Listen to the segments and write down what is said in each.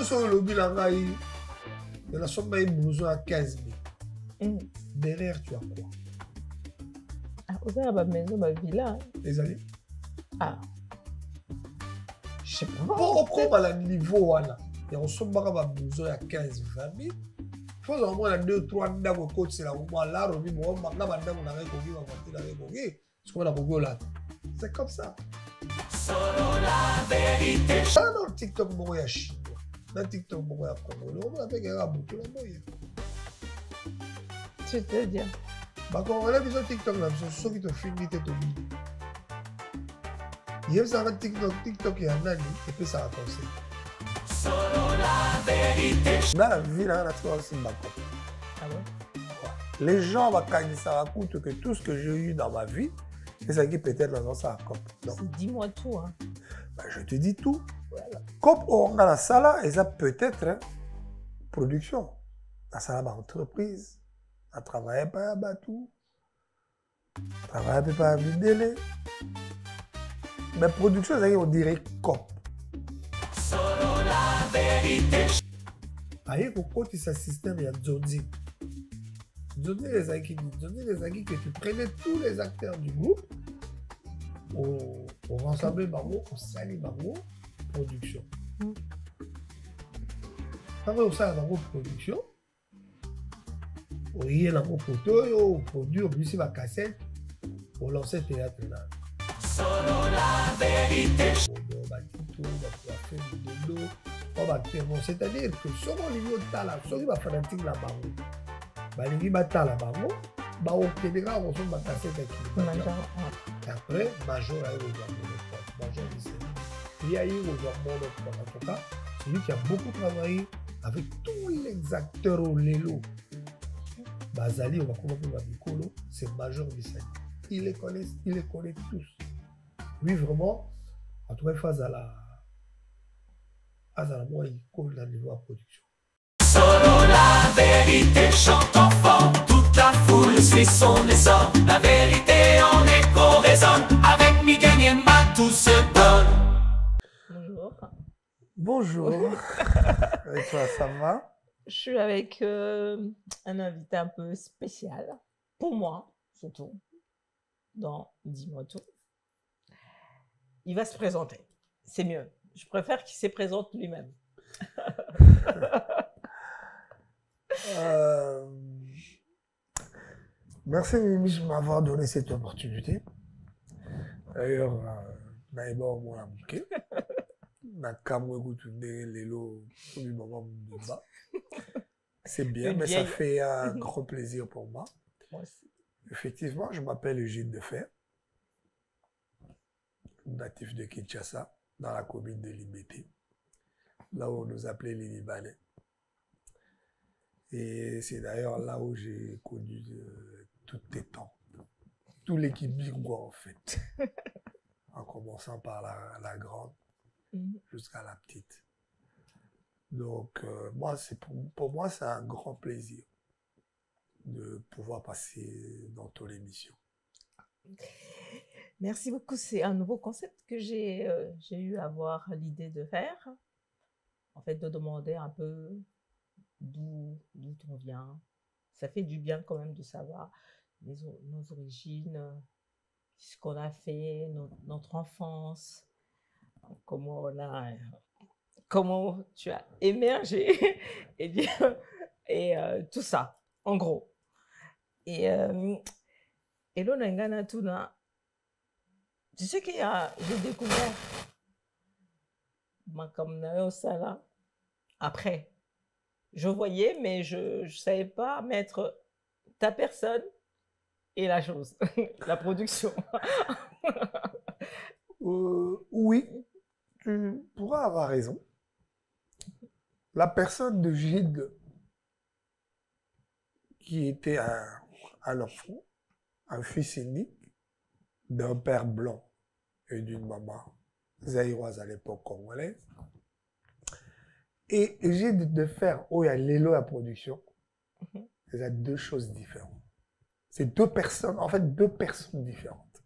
Sur le lobby, là, il y a la somme de blouson à 15 000. Derrière, tu as quoi? Vous avez ma maison, ma villa. Les amis? Ah. Je sais pas. Pourquoi à niveau là? Il y a un somme de blouson à 15 000, 20 000. Il faut au moins 2-3 ans de côté, c'est là où là, on dit, bon, maintenant, on a c'est comme ça. Solo la vérité. Dans TikTok, il y a Chinois. Dans TikTok, il y a Congolais. On a fait un bouton. Tu te dis. Bah, quand on a vu sur TikTok, là, c'est ceux qui te filment, qui te disent. Il y a ça dans TikTok, il y a un an, et puis ça a conseillé. Solo la vérité. Dans la vie, là, on a trouvé aussi Bako. Ah bon? Les gens, quand ils se racontent que tout ce que j'ai eu dans ma vie, c'est ça qui peut-être dans ça COP. Dis-moi tout. Hein. Bah, je te dis tout. Voilà. COP, on a la salle, et ça peut-être hein, production. La salle, entreprise. On travaille pas à Batou. On travaille pas à Vidélé. Mais production, c'est on dirait COP. Solo la vérité. Aïe, pourquoi tu sais système, il y a Djodi. Djodi les acquis que tu prenais tous les acteurs du groupe, on rassemblait Bango, on salit Bango, production. Après, on salit Bango, production. On y est dans mon photo, on produit, on publie ma cassette, on lance le théâtre là. Solo la vérité. C'est-à-dire que si on niveau tala, si on va faire un truc là-bas, balingi batala bango, ba obtenir on son cassette avec après major a eu major il y a eu en tout cas celui qui a beaucoup travaillé avec tous les acteurs au Lelo. Bazali, on va commencer par Mikolo, c'est Major Bissani. Il les connaît tous. Lui, vraiment, en tout cas, face à la moi, il colle dans le niveau de production. Solo la vérité chante enfant, toute la foule suit son essor. La vérité en écho résonne, avec Miguel Niemba tout se donne. Bonjour. Bonjour. Avec toi, ça va? Je suis avec un invité un peu spécial, pour moi, surtout, dans Dis-moi tout. Il va se présenter, c'est mieux. Je préfère qu'il se présente lui-même. Merci Mimi de m'avoir donné cette opportunité. D'ailleurs, Naïba m'a amouqué. C'est bien, mais ça fait un grand plaisir pour moi. Moi aussi. Effectivement, je m'appelle Eugène Defer, natif de Kinshasa, dans la commune de Libété, là où on nous appelait les Libanais. Et c'est d'ailleurs là où j'ai connu toutes les temps, tout l'équipe Bigwa en fait, en commençant par la grande jusqu'à la petite. Donc, moi, pour moi, c'est un grand plaisir de pouvoir passer dans ton émission. Merci beaucoup. C'est un nouveau concept que j'ai eu à avoir l'idée de faire. En fait, de demander un peu d'où on vient. Ça fait du bien quand même de savoir nos origines, ce qu'on a fait, notre enfance, comment tu as émergé et tout ça, en gros. Et là, tu sais qu'il y a, j'ai découvert Makamnayo Sala après. Je voyais, mais je ne savais pas mettre ta personne et la chose, la production. Oui, tu pourras avoir raison. La personne de Gide, qui était un enfant, un fils unique, d'un père blanc et d'une maman zaïroise à l'époque congolaise. Et Gide de faire où il y a l'élo à production, c'est deux choses différentes. C'est deux personnes, en fait deux personnes différentes.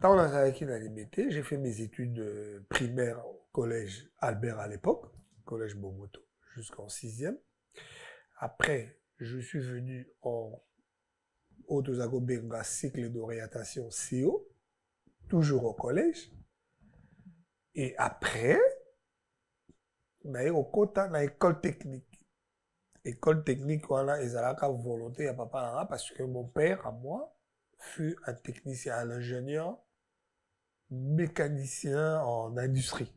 Quand on a avec une limité, j'ai fait mes études primaires au collège Albert à l'époque, collège Bomoto, jusqu'en 6e. Après, je suis venu en Haute-Osago Benga, cycle d'orientation CO, toujours au collège. Et après, on a eu au Kota, dans l'école technique. École technique, voilà, ils avaient la volonté à papa, parce que mon père, à moi, fut un technicien, un ingénieur, mécanicien en industrie.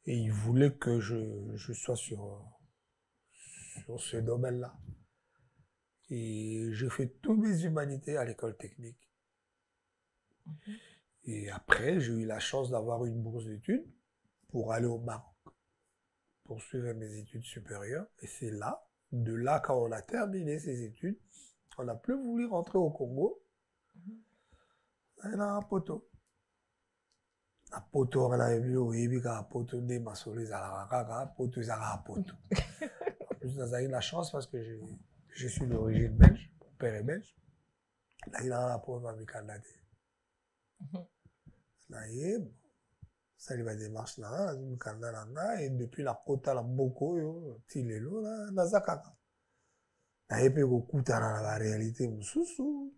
Et il voulait que je sois sur ce domaine-là. Et j'ai fait toutes mes humanités à l'école technique. Et après, j'ai eu la chance d'avoir une bourse d'études pour aller au Maroc, poursuivre mes études supérieures. Et c'est là, de là, quand on a terminé ces études, on n'a plus voulu rentrer au Congo. On a un poteau. Un poteau, on a vu, oui, un poteau, des maçons, un poteau, un poteau. En plus, on a eu la chance parce que je suis d'origine belge, mon père est belge. Là, il a un pauvre ami canadien. Là, ça lui va démarche là, et depuis la côte à la Boko, Tilelo, là, Nazakaka. Là, il peut beaucoup dans la réalité, Moussoussou.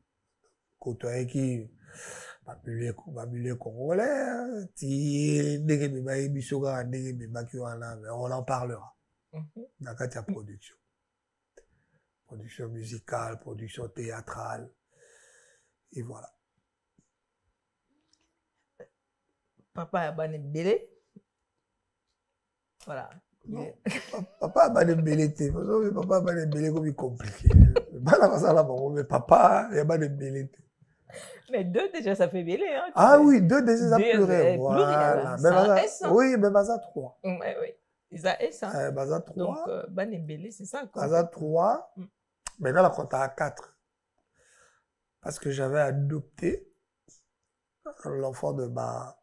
Côté qui, babulé congolais, ti, on en parlera. Dans la production. Production musicale, production théâtrale. Et voilà. Papa a bané belé. Voilà. Papa a bané belé. Papa a bané belé comme il est compliqué. Mais papa, il a bané belé. Mais 2 déjà, ça fait belé. Hein, ah oui, 2 déjà, ça pleurait. Voilà. Oui, mais Baza 3. Oui, oui. Ils ont S. Hein. Baza 3. Donc, bané belé, c'est ça. Baza 3. Maintenant, la compte à 4. Parce que j'avais adopté l'enfant de ma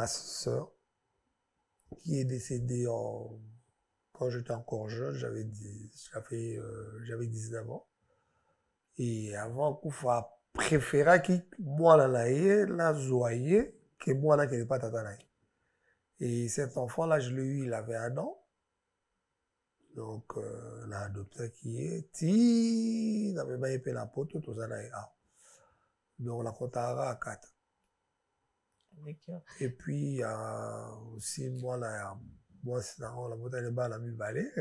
soeur qui est décédée quand j'étais encore jeune, j'avais 19 ans. Et avant, Koufa préféra qui moi la zoyer que moi là qui n'est pas tata. Et cet enfant-là, je l'ai eu, il avait 1 an. Donc, l'a adopté qui est ti n'avait pas épé la pote tout ça là. Donc, la comptara à 4. Et puis, il y a aussi, moi, c'est dans la montagne de bas, la mi balai,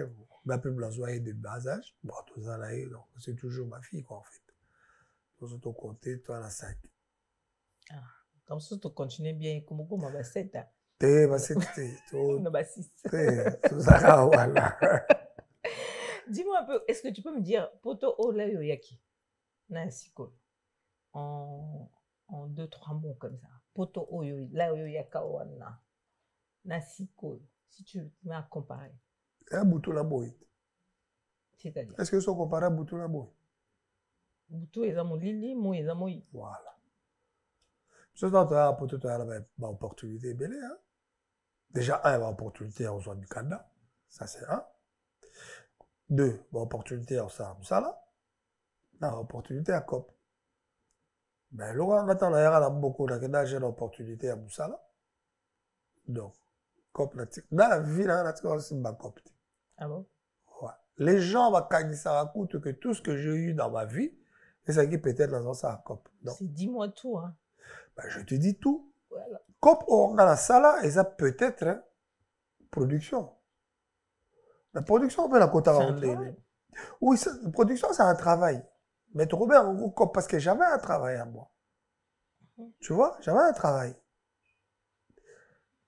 on peut me la zoyer de bas âge. Bon, tout ça là, donc, c'est toujours ma fille, quoi, en fait. Donc, sur ton côté, toi, la 5. Ah, comme ça, tu continues bien, comme on va 7. Dis-moi un peu, est-ce que tu peux me dire, Poto Olayo Yaki, Nansiko, en 2-3 mots comme ça. Poto Oyo, Layo Yakawana, Nansiko, si tu mets à comparer. Un bouton la boîte. C'est-à-dire? Est-ce que sont comparés à bouton la boîte? Bouton est mon lili, moi est mon. Voilà. Ce dont tu as pour toi la opportunité belle, hein. Déjà, 1, l'opportunité à rejoindre du Canada. Ça, c'est 1. 2, l'opportunité à Moussala. L'opportunité à COP. Mais là, on attend la beaucoup de l'opportunité à Moussala. Donc, COP, dans la ville, on a c'est COP. Ah bon? Ouais. Les gens vont gagner ça à coûte que tout ce que j'ai eu dans ma vie, c'est ça qui peut-être dans ça à COP. Dis-moi tout, hein. Ben, je te dis tout. Voilà. COP, on a la salle, et ça peut-être, hein, production. La production, on peut la côte à oui, la production, c'est un travail. Mais tu remets en gros COP parce que j'avais un travail à moi. Tu vois, j'avais un travail.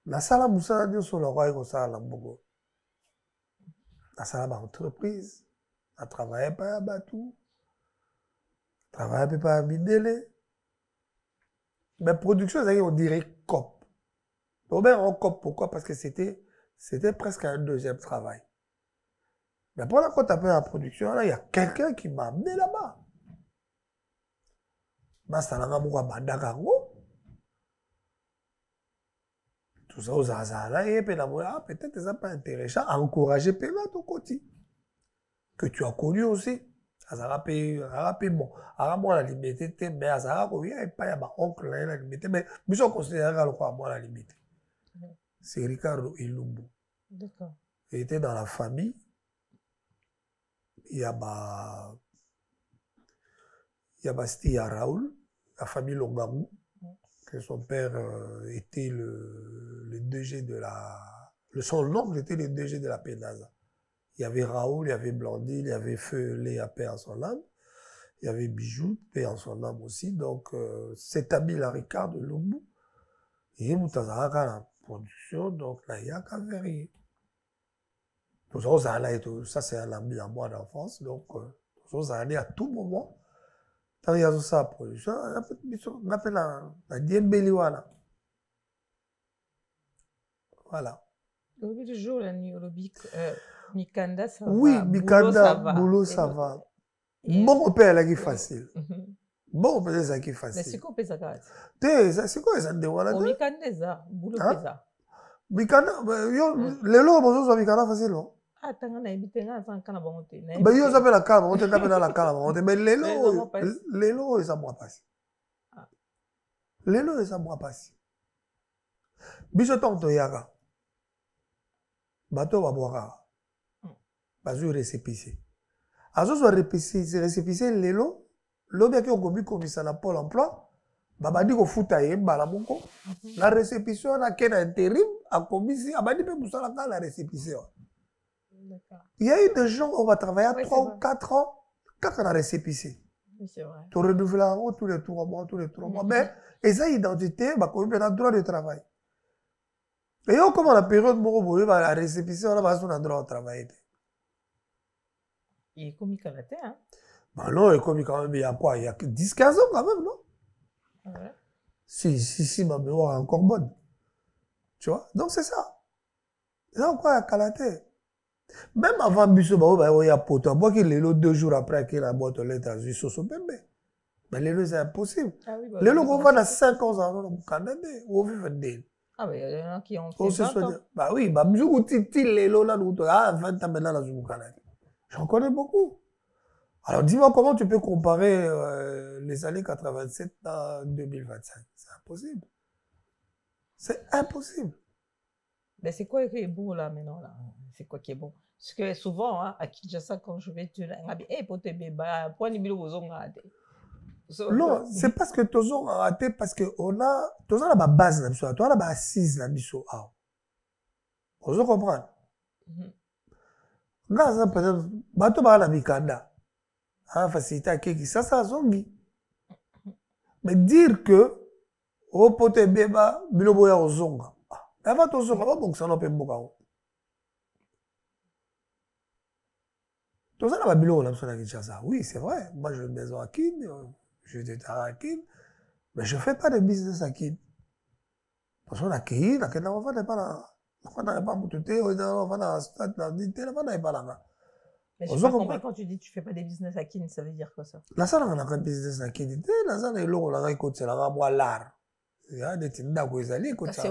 La salle à Moussa, Dieu sur le roi, comme ça, la Bogo. La salle à entreprise. Elle travaillait pas à Batou. Elle travaillait pas à Mindele. Mais production, on dirait COP. Robert en COP, pourquoi? Parce que c'était presque un 2e travail. Mais pendant qu'on tapait en production, là, il y a quelqu'un qui m'a amené là-bas. Tout ça aux hasards, et puis peut-être ça pas intéressant, encourager Péla ton côté. Que tu as connu aussi. azalaka pe bon aka mwana limité te mais azalaka koya epai ya baoncle na ye na limité mais biso oconsidéraka lokola mwana limité. C'est Ricardo Ilumbu. D'accord. Il était dans la famille. Il y a Raoul, la famille Longamou, que son père était le DG de la... Son oncle était le DG de la Pénaza. Il y avait Raoul, il y avait Blandine, il y avait Feu Léa, paix en son âme. Il y avait Bijou, paix en son âme aussi. Donc, cet ami-là, Ricardo Ilumbu, il est la production, donc là, il y a qu'à vérifier. Ça, c'est un ami à moi d'enfance, donc on allait à tout moment. Quand il y a ça, production, on appelle la Diembeliwana. Voilà. Le jour, la nuit, Mikanda, ça va. Oui, Mikanda, boulot, ça va. Bon, on peut aller facile. Bon, on peut aller facile. Mais c'est quoi, c'est ça? C'est quoi, ça? Mikanda, ça. Boulot, c'est ça. Mikanda, les lots, bonjour, Mikanda facile, non? Ah, t'as un habité là, ça en a bon côté. Ben, ils appellent la cave, on t'appelle dans la cave, mais les lots, ils s'en passent. Les lots, ils s'en passent. Bichoton Toyaga. Bateau va boire. Bateau récépissé. Azo soit récépissé, les lots, l'objet qui ont commis commissaire à Pôle emploi, babadi ko futa ye balamoko. La récépissé, on a qu'un intérim, a commis, abadi pe moussa la récépissé. Il y a eu des gens, on va travailler à 3 ou 4 ans, quand on a récépissé. Oui, c'est vrai. Tu renouvelles tous les 3 mois, Mais, et ça, identité, bah, quand on a droit de travail. Et comme on a période, la récépissé, on a droit de travailler. Il est comique à la terre, hein? Bah non, il est comique quand même, il y a quoi? Il y a 10-15 ans quand même, non? Ouais. Si, ma mémoire est encore bonne. Tu vois? Donc c'est ça. C'est ça quoi, il y a Kalaté. Même avant Bissot, il y a Poto. Moi qui l'ai 2 jours après qu'il a boîte aux lettres à Zusso Pembe. Mais les c'est impossible. Ah oui, les lots qu'on va dans 5 ans, au Canada, au Vivendel. Ah oui, il y en a qui ont fait 20 ans. Bah oui, bah, les lots là, 20 ans maintenant dans le Canada. J'en connais beaucoup. Alors dis-moi comment tu peux comparer les années 87 à 2025. C'est impossible. C'est impossible. Mais c'est quoi qui est bon là maintenant là? C'est quoi qui est bon? Parce que souvent, hein, à Kinshasa, quand je vais, tu dis, hey, pour te béba, pour nous non, c'est parce que tous ont raté, parce qu'on a, tous la base, on a la assise, la biso. Vous comprenez? Là, ça peut être, bateau la Mikanda. Facilité à qui ça a zongi. Mais dire que, au pote béba, biloboya au zonga. Avant tout ça, bon, ça n'a pas beaucoup. Tout ça, là, bilo, là, oui, c'est vrai. Moi, j'ai une maison à Kin, j'ai des terrains à Kin, mais je ne fais pas de business à Kin. Parce qu'on a Kin, on va pas mais je n'ai pas compris quand tu dis que tu ne fais pas des business à Kin, ça veut dire quoi ça? La salle, on a un business à Kin. La salle, on a un côté, c'est l'art. Il y a des tindas qui sont allés. C'est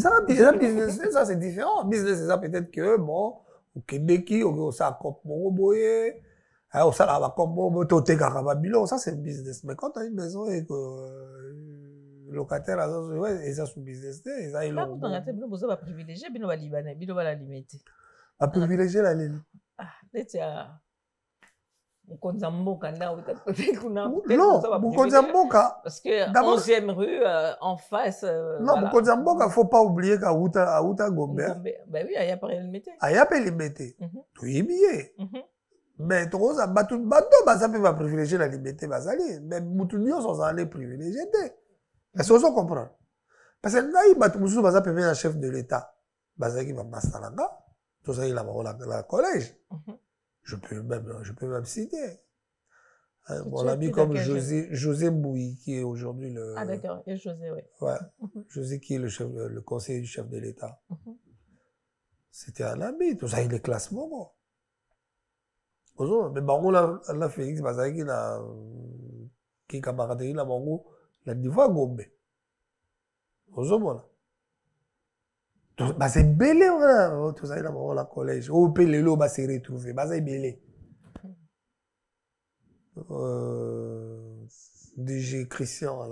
un business. Ça, c'est différent. Business, c'est ça peut-être que, bon, au Québec, au Sakop Moroboye, au Salabakop Moroboye, ça, c'est business. Mais quand tu as une maison et que locataire, et ça, c'est business. Et ça, il a privilégié, il va Libanais, il va la limiter. A privilégié la ligne. Ah, non, parce que 11e rue en face. Non, Mukonzamboka, il ne faut pas oublier qu'à Outa Gombe. Ben oui, il y a pas limité. Il y a pas limité. Tu es billet. Mais tu as bateau, ça peut privilégier la liberté. Mais Moutounion sont allés privilégier. Est-ce que vous comprenez? Parce que là, il va peut un chef de l'État. Bazaki va Mastalanga. Tout ça, il a la collège. Je peux même citer. Mon ami comme José Mbouy, qui est aujourd'hui le... Ah d'accord, et José, oui. Ouais, José qui est le conseiller du chef de l'État. C'était un ami, tout ça, il est classement. Mais Bango, la Félix Bazaki, qui est camarade, il a Bango, la Diva Gombe. C'est belé, tout ça, il a la collège. Au Pélélo, c'est retrouvé. C'est belé. DG Christian,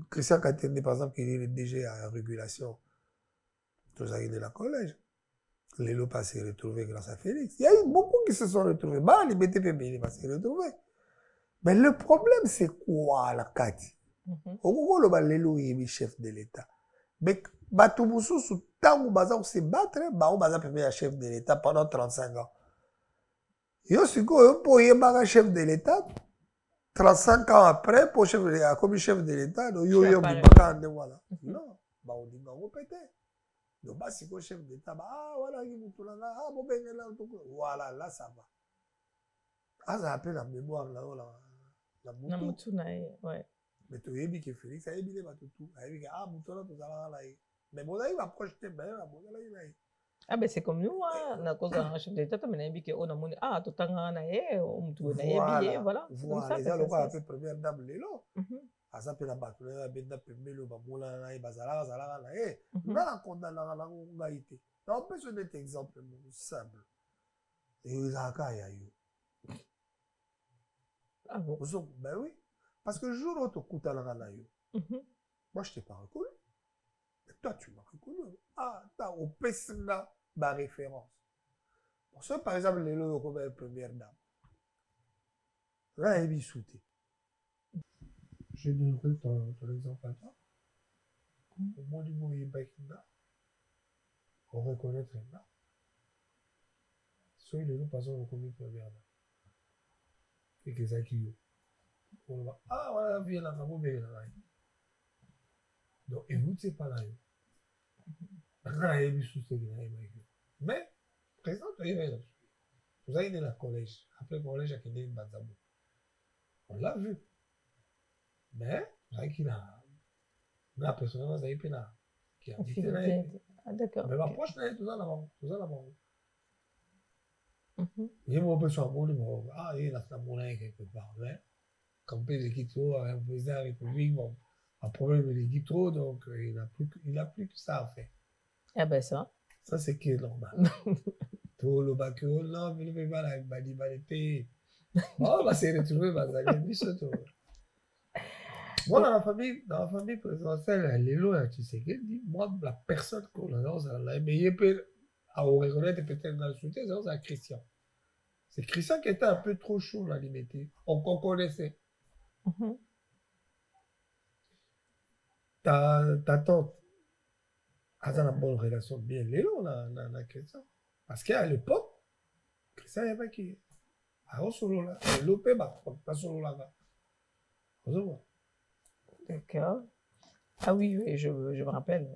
Christian Katende, par exemple, qui est le DG à régulation. Tout ça, il est dans le collège. Les lots pas s'est retrouvé grâce à Félix. Il y a eu beaucoup qui se sont retrouvés. Bah, les BTP, il va se retrouver. Mais le problème, c'est quoi, la Kati? Au Congo, le Lelo est chef de l'État. Mais, Batoumoussou, sous temps où Baza se battre, Bao Baza peut être chef de l'État pendant 35 ans. Yo, c'est quoi, pour y avoir un chef de l'État, 35 ans après, pour chef de l'État, comme chef de l'État, yo, voilà. Non, bah, on dit, on répète. Donc, bah, c'est quoi chef d'État? Ah, voilà, ah, bon, ben, là, voilà, là, ça va. Ah, ça appelle la mémoire, là, la Moutou. Ouais. Mais tu as dit que Félix a dit que tout. Ah, Moutou, là, tout ça, là. Mais bon, là, il va projeter, mais là, bon, là, il va. Ah, ben, c'est comme nous, hein. On a cause d'un chef d'État, mais on a dit qu'on a mon. Ah, tout le temps, on a Moutou, on a billet, voilà. C'est comme ça. Les gens, on a fait première dame, les lots. À ça, la bataille, la benda pemelo, bamoula, la bazala, bazala, la eh. On a la condamné, la ngaïté. On peut se donner un exemple simple. Et ils ont eu. Ah bon? Ben oui. Parce que le jour où tu écoutes la ganaïo, moi je t'ai pas reconnu. Et toi tu m'as reconnu. Ah, t'as au PSNA ma référence. Pour ça, par exemple, les lots comme la première dame. Là, il est sauté. Je donnerai ton exemple à toi. Au moins du mot Yébakina, on reconnaîtrait là. Soit les loups passent au commis première dame. Et que ça qui est. Ah, voilà, viens là, on va là. Donc, écoute, c'est pas là. Mais, présent, il y a là. Vous avez dans le collège. Après le collège, il y a une Banzabou. On l'a vu. Mais, il a la personne qui a dit d'accord. mais ma proche, tout ça là-bas. Tout ça là-bas. Il y a une personne qui ah, il a fait mon quelque part. Mais, comme il quitte trop, un président de la République, bon, un problème, il quitte trop, donc il n'a plus que ça à faire. Ah ben ça. Ça, c'est qui est normal. Tout le bac, non, mais il ne fait pas la badibalité. Bon, bah, c'est retrouvé, bah, ça vient surtout. Moi, dans la famille présidentielle, les lois, tu sais qu'elle dit, moi, la personne qu'on a, mais il peut reconnaître peut-être dans le soutien, c'est Christian. C'est Christian qui était un peu trop chaud, la limité. On connaissait. Ta tante a une bonne relation bien, les lois, la Christian. Parce qu'à l'époque, Christian, il y avait qui. Alors, solo là, l'OP, pas solo là. D'accord. Ah oui, oui, je me rappelle.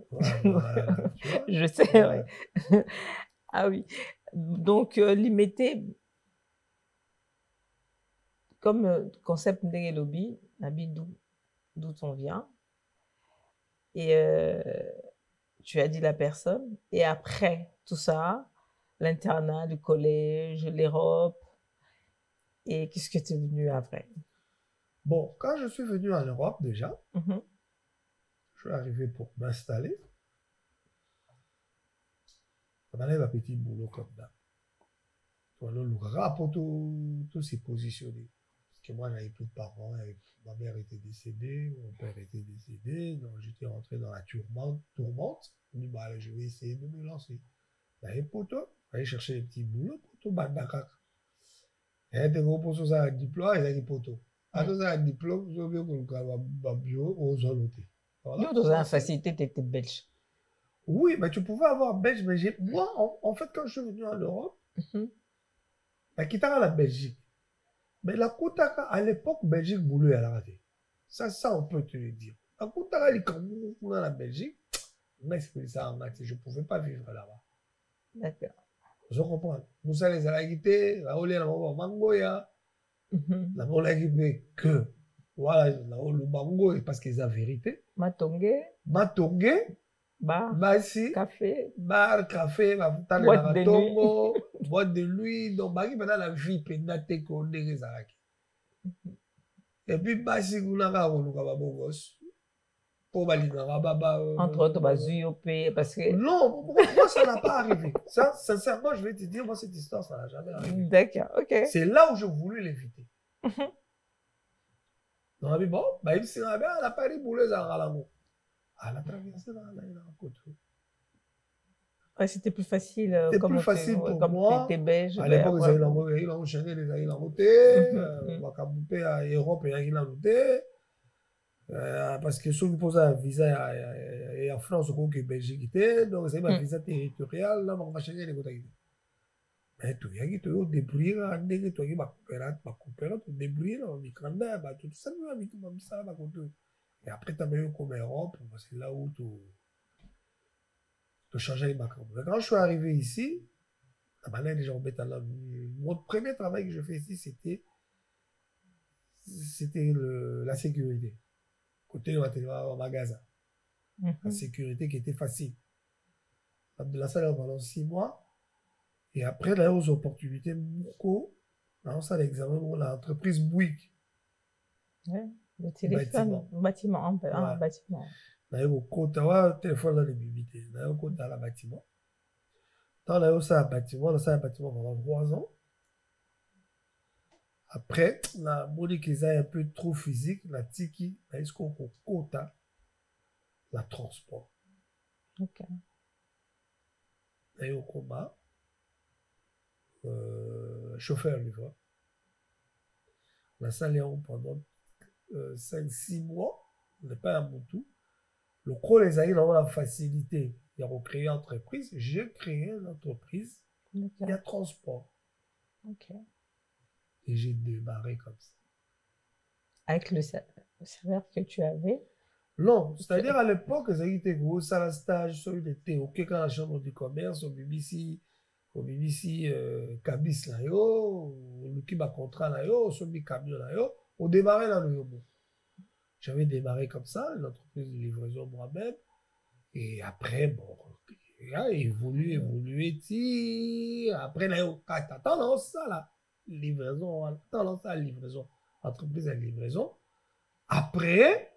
Voilà, je sais, oui. Ah oui. Donc, limiter, comme concept de lobby, d'où on vient. Et tu as dit la personne. Et après tout ça, l'internat, le collège, l'Europe. Et qu'est-ce que tu es venu après? Bon, quand je suis venu en Europe déjà, je suis arrivé pour m'installer. On avait un petit boulot comme ça. Pour tout s'est positionné. Parce que moi, j'avais plus de parents. Ma mère était décédée, mon père était décédé. Donc, j'étais rentré dans la tourmente. Je me dis, bah, je vais essayer de me lancer. J'allais aller chercher des petits boulots pour tout bandakak. Il y a des gros pour ça, un diplôme, il y a des poteaux. Après ça, un diplôme, je veux que le bio aux zolotés. Nous, dans la facilité, tu étais belge. Oui, mais tu pouvais avoir belge, mais moi, en fait, quand je suis venu en Europe, la Kitara, la Belgique. Mais la Koutaka, à l'époque, Belgique, boulot, elle a raté. Ça, on peut te le dire. La Koutaka, elle est comme nous, dans la Belgique. On a expliqué ça en maths, je ne pouvais pas vivre là-bas. D'accord. Je comprends. Moussa les alaguités, la olé, la maman, mangoya. La maman l'a équipé que, voilà, le mango, parce qu'ils ont vérité. Matongé. Bar. Bassi. Café. Bar, café, boîte de nuit. Boîte de nuit. Donc, maintenant, la vie, pénate, qu'on est résalaki. Et puis, Bassi, on a un bon gosse. Entre autres, parce que... Non, moi, ça n'a pas arrivé. Ça, sincèrement, je vais te dire, moi, cette histoire, ça n'a jamais arrivé. D'accord, ok. C'est là où je voulais l'éviter. Donc, bon, bah, il s'est rabais, elle a pas dit bouler à Ralango. Elle a traversé la côte. Ouais, c'était plus facile. C'était plus facile pour comme moi. tu étais belge. À l'époque, ils ont enchaîné les aïeux en roté. On va camper à Europe et à Guinée. Parce que ceux qui posent un visa en France, au Belgique, Belgique, donc c'est un visa territorial, là, on va changer les côtés. Mais tout, il y a qui te débrouiller, tu as débrouiller, tout ça, et après, tu as même comme Europe, c'est là où tu changes les macros. Quand je suis arrivé ici, mon premier travail que je fais ici, c'était la sécurité. Côté au magasin. La sécurité qui était facile. De la salle pendant 6 mois. Et après, là, aux opportunités, beaucoup, dans ça, l'examen, l'entreprise Bouygues. Ouais, le téléphone, bâtiment, un peu, un bâtiment. Là, au côté, téléphone, là, les bibités. Là, au côté, là, bâtiment. Dans là, au ça, bâtiment, pendant 3 ans. Après, la monique est un peu trop physique, la tiki, est-ce qu'on quota la transport. Ok. Et au combat, chauffeur livreur. La salle pendant 5-6 mois, on n'est pas à Moutou. Le coup, les aïeux ont la facilité. Ils ont créé une entreprise. J'ai créé une entreprise. Il y a transport. Ok. Et j'ai démarré comme ça. Avec le salaire que tu avais? Non, c'est-à-dire à l'époque, ça a été gros, ça la stage, ça a été OK quand la chambre du commerce, au BBC Cabis là yo, le qui m'a contrat là yo, sur le camion là yo, on démarrait là le yobo. J'avais démarré comme ça, une entreprise de livraison moi-même, et après, bon, évolué, après là yo, attends, ça là, livraison, entreprise de livraison. Après,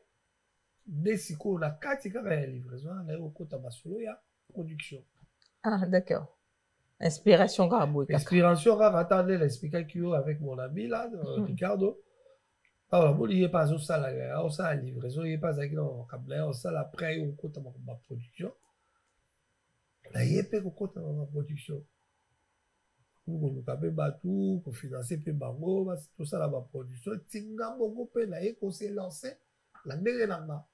dès qu'on a 4 livraison, là au côté Masolo, il y a production. Ah, d'accord. Inspiration Garabou. Inspiration rare, attendez, l'explication avec mon ami là, Ricardo. Alors, bon, il n'y a pas ça là, ça livraison, il n'y a pas ça qui dans le ça là, après, au côté de ma production. Là, il y a pas au côté de ma production. Pour nous caper bateau, pour financer peu bango, tout ça là, ma production. Tinga bongo pe là, et qu'on s'est lancé, la nere nanga.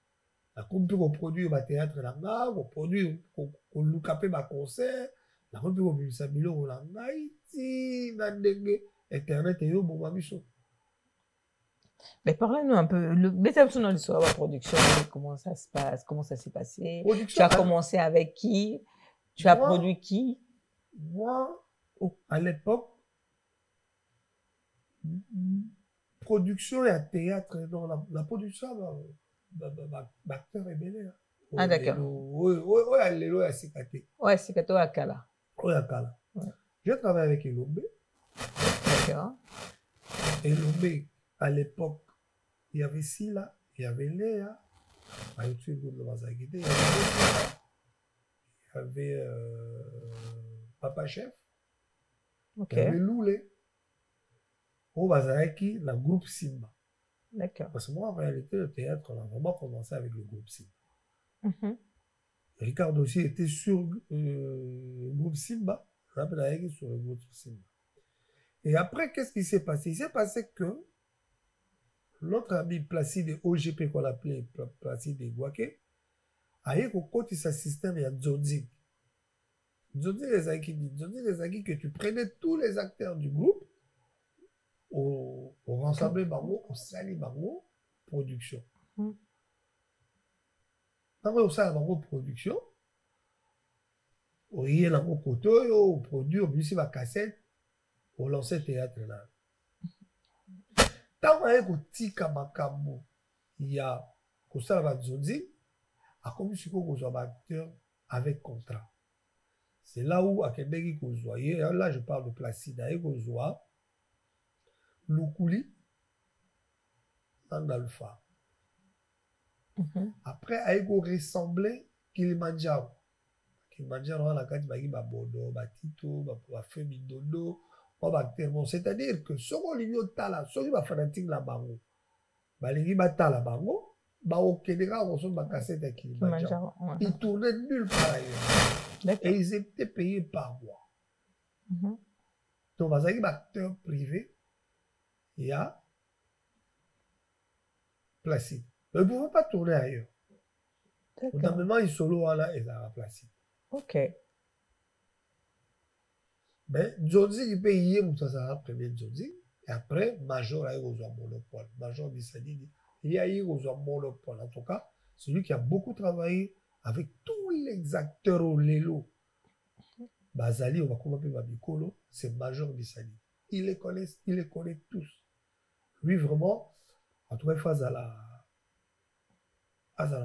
La compte pour produire ma théâtre nanga, pour produire, pour nous caper ma concert, la compte pour publier 100 000 € nanga, iti, nandenge, internet et yo, bon, ma bicho. Mais parlez-nous un peu, mettez-nous dans l'histoire de la production, comment ça se passe, comment ça s'est passé. Tu as commencé avec qui? Tu as produit qui? Moi, à l'époque, production et théâtre, non, la production, acteur est belé. Ah, d'accord. Oui, Lélo est Sikaté. Ouais, Sikato à Kala. Oui, à Kala. J'ai travaillé avec Elombe. D'accord. Elombe, à l'époque, il y avait Sila, il y avait Léa, il y avait Papa Chef, il y avait Loulé, au Bazaraki, le groupe Simba. D'accord. Parce que moi, en réalité, le théâtre, on a vraiment commencé avec le groupe Simba. Ricardo aussi était sur le groupe Simba, on appelle sur le groupe Simba. Et après, qu'est-ce qui s'est passé? Il s'est passé que notre ami Placide OGP, qu'on appelait Placide Guaké, a eu qu'au côté de ce système, il y a Zodzi. Zodzi les acquis que tu prenais tous les acteurs du groupe, au rassemblé bango, au sali bango, production. Quand on sali bango, production, on y est dans mon côté, on produit, on produit ma cassette, on lance le théâtre là. Tant qu'on tika makambo, il y a qu'on sali bango Zodzi, a comme si on soit acteur avec contrat. C'est là où, à Québec, vous voyez, là je parle de Placide, vous voyez, Lukuli, dans l'alpha. Après, Aïgo ressemblait Kilimanjaro. Kilimanjaro, on a quand même Babodo, Batito, Bafemi Dodo, C'est-à-dire que ce qu'on lui a ce qui va fanatique la bango, balingi batala bango, au Kenya on se cassette avec ils tournaient nulle part ailleurs. Et ils étaient payés par mois. Donc, dans un acteur privé, il y a Placide. Mais ils ne pouvaient pas tourner ailleurs. Notamment, ils solo là et ça Placide. Ok. Mais Jodzi, il peut y aller, ça sera premier Jodzi. Et après, Major a eu aux monopole. Major Bissani, il y a eu aux monopole. En tout cas, celui qui a beaucoup travaillé avec tous les acteurs au Lelo. Bazali, on va commencer par Bikolo, c'est Major Bissani. Il les connaît tous. Lui, vraiment, en tout cas, face à la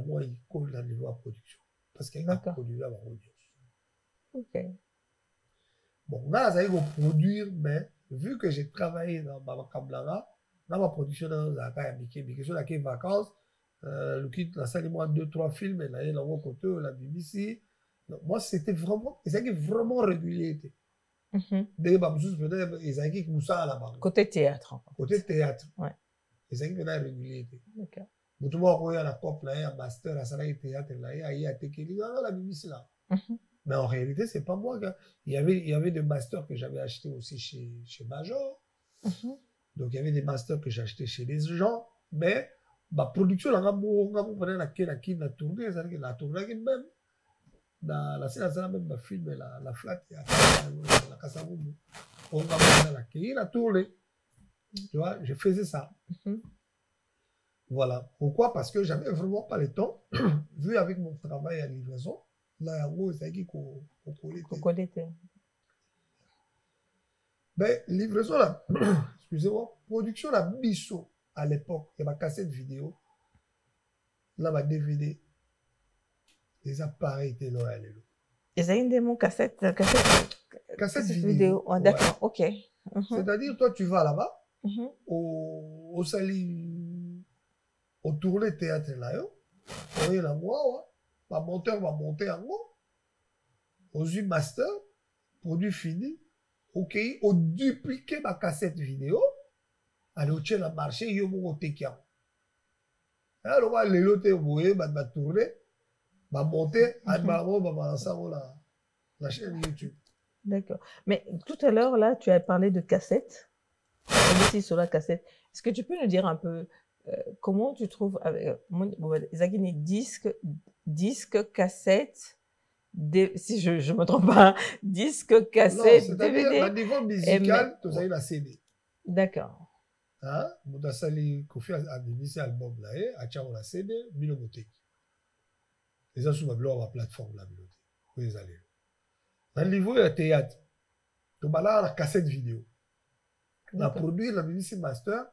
moi, il colle dans le niveau de production. Parce qu'il a produit la audience. Ok. Bon, là, ça y est, produire, mais vu que j'ai travaillé dans ma Kamlara, dans ma production, dans la Mickey, sur laquelle vacances, le kit, la salle, moi, 2-3 films, et là, il y a l'envoi côté, la BBC. Donc, moi, c'était vraiment, vraiment régulier. D'ailleurs, ils ont dit Moussa là-bas. Côté théâtre. Côté théâtre. Ouais. Ils ont dit que régulier. D'accord. Mais tout le monde a la COP, là, il y a un master, la salle de théâtre, là, il y a la BBC là. Mais en réalité, c'est pas moi. Il y avait des masters que j'avais achetés aussi chez Major. Donc, il y avait des masters que j'ai achetés chez les gens. Mais ma production, la tournée, la tournée même. Dans la scène, même ma film, la flat, la Kasavumu. On va la tournée. Tu vois, je faisais ça. Voilà. Pourquoi? Parce que j'avais vraiment pas le temps, vu avec mon travail à livraison. Là, en gros, c'est qui qu'on connaît. Ben, livraison, là, excusez-moi, production, la bisso, à l'époque, il y a ma cassette vidéo, là, ma DVD, les appareils étaient là, elle est là. Ils ont une démo cassette vidéo. Oh, d'accord, ok. C'est-à-dire, toi, tu vas là-bas, au Sali, au tourné théâtre là, on est là, moi, ma monteur va monter en haut, aux U master, produit fini, ok, au dupliquer ma cassette vidéo, aller au tien la marché, yo mon tekian. Alors, on va les loter, va tourner, va monter, va balancer la chaîne YouTube. D'accord. Mais tout à l'heure, là, tu as parlé de cassette. Aussi sur la cassette. Est-ce que tu peux nous dire un peu comment tu trouves Zagini disque, cassette, si je ne me trompe pas, disque, cassette, non, DVD. À niveau musical, tu as la CD. D'accord. Hein? Tu as un album là, tu as la CD, Milomoteki. Les gens sont la plateforme là, vous allez. Dans le niveau de théâtre, tu as la cassette vidéo. On a produit la BBC Master,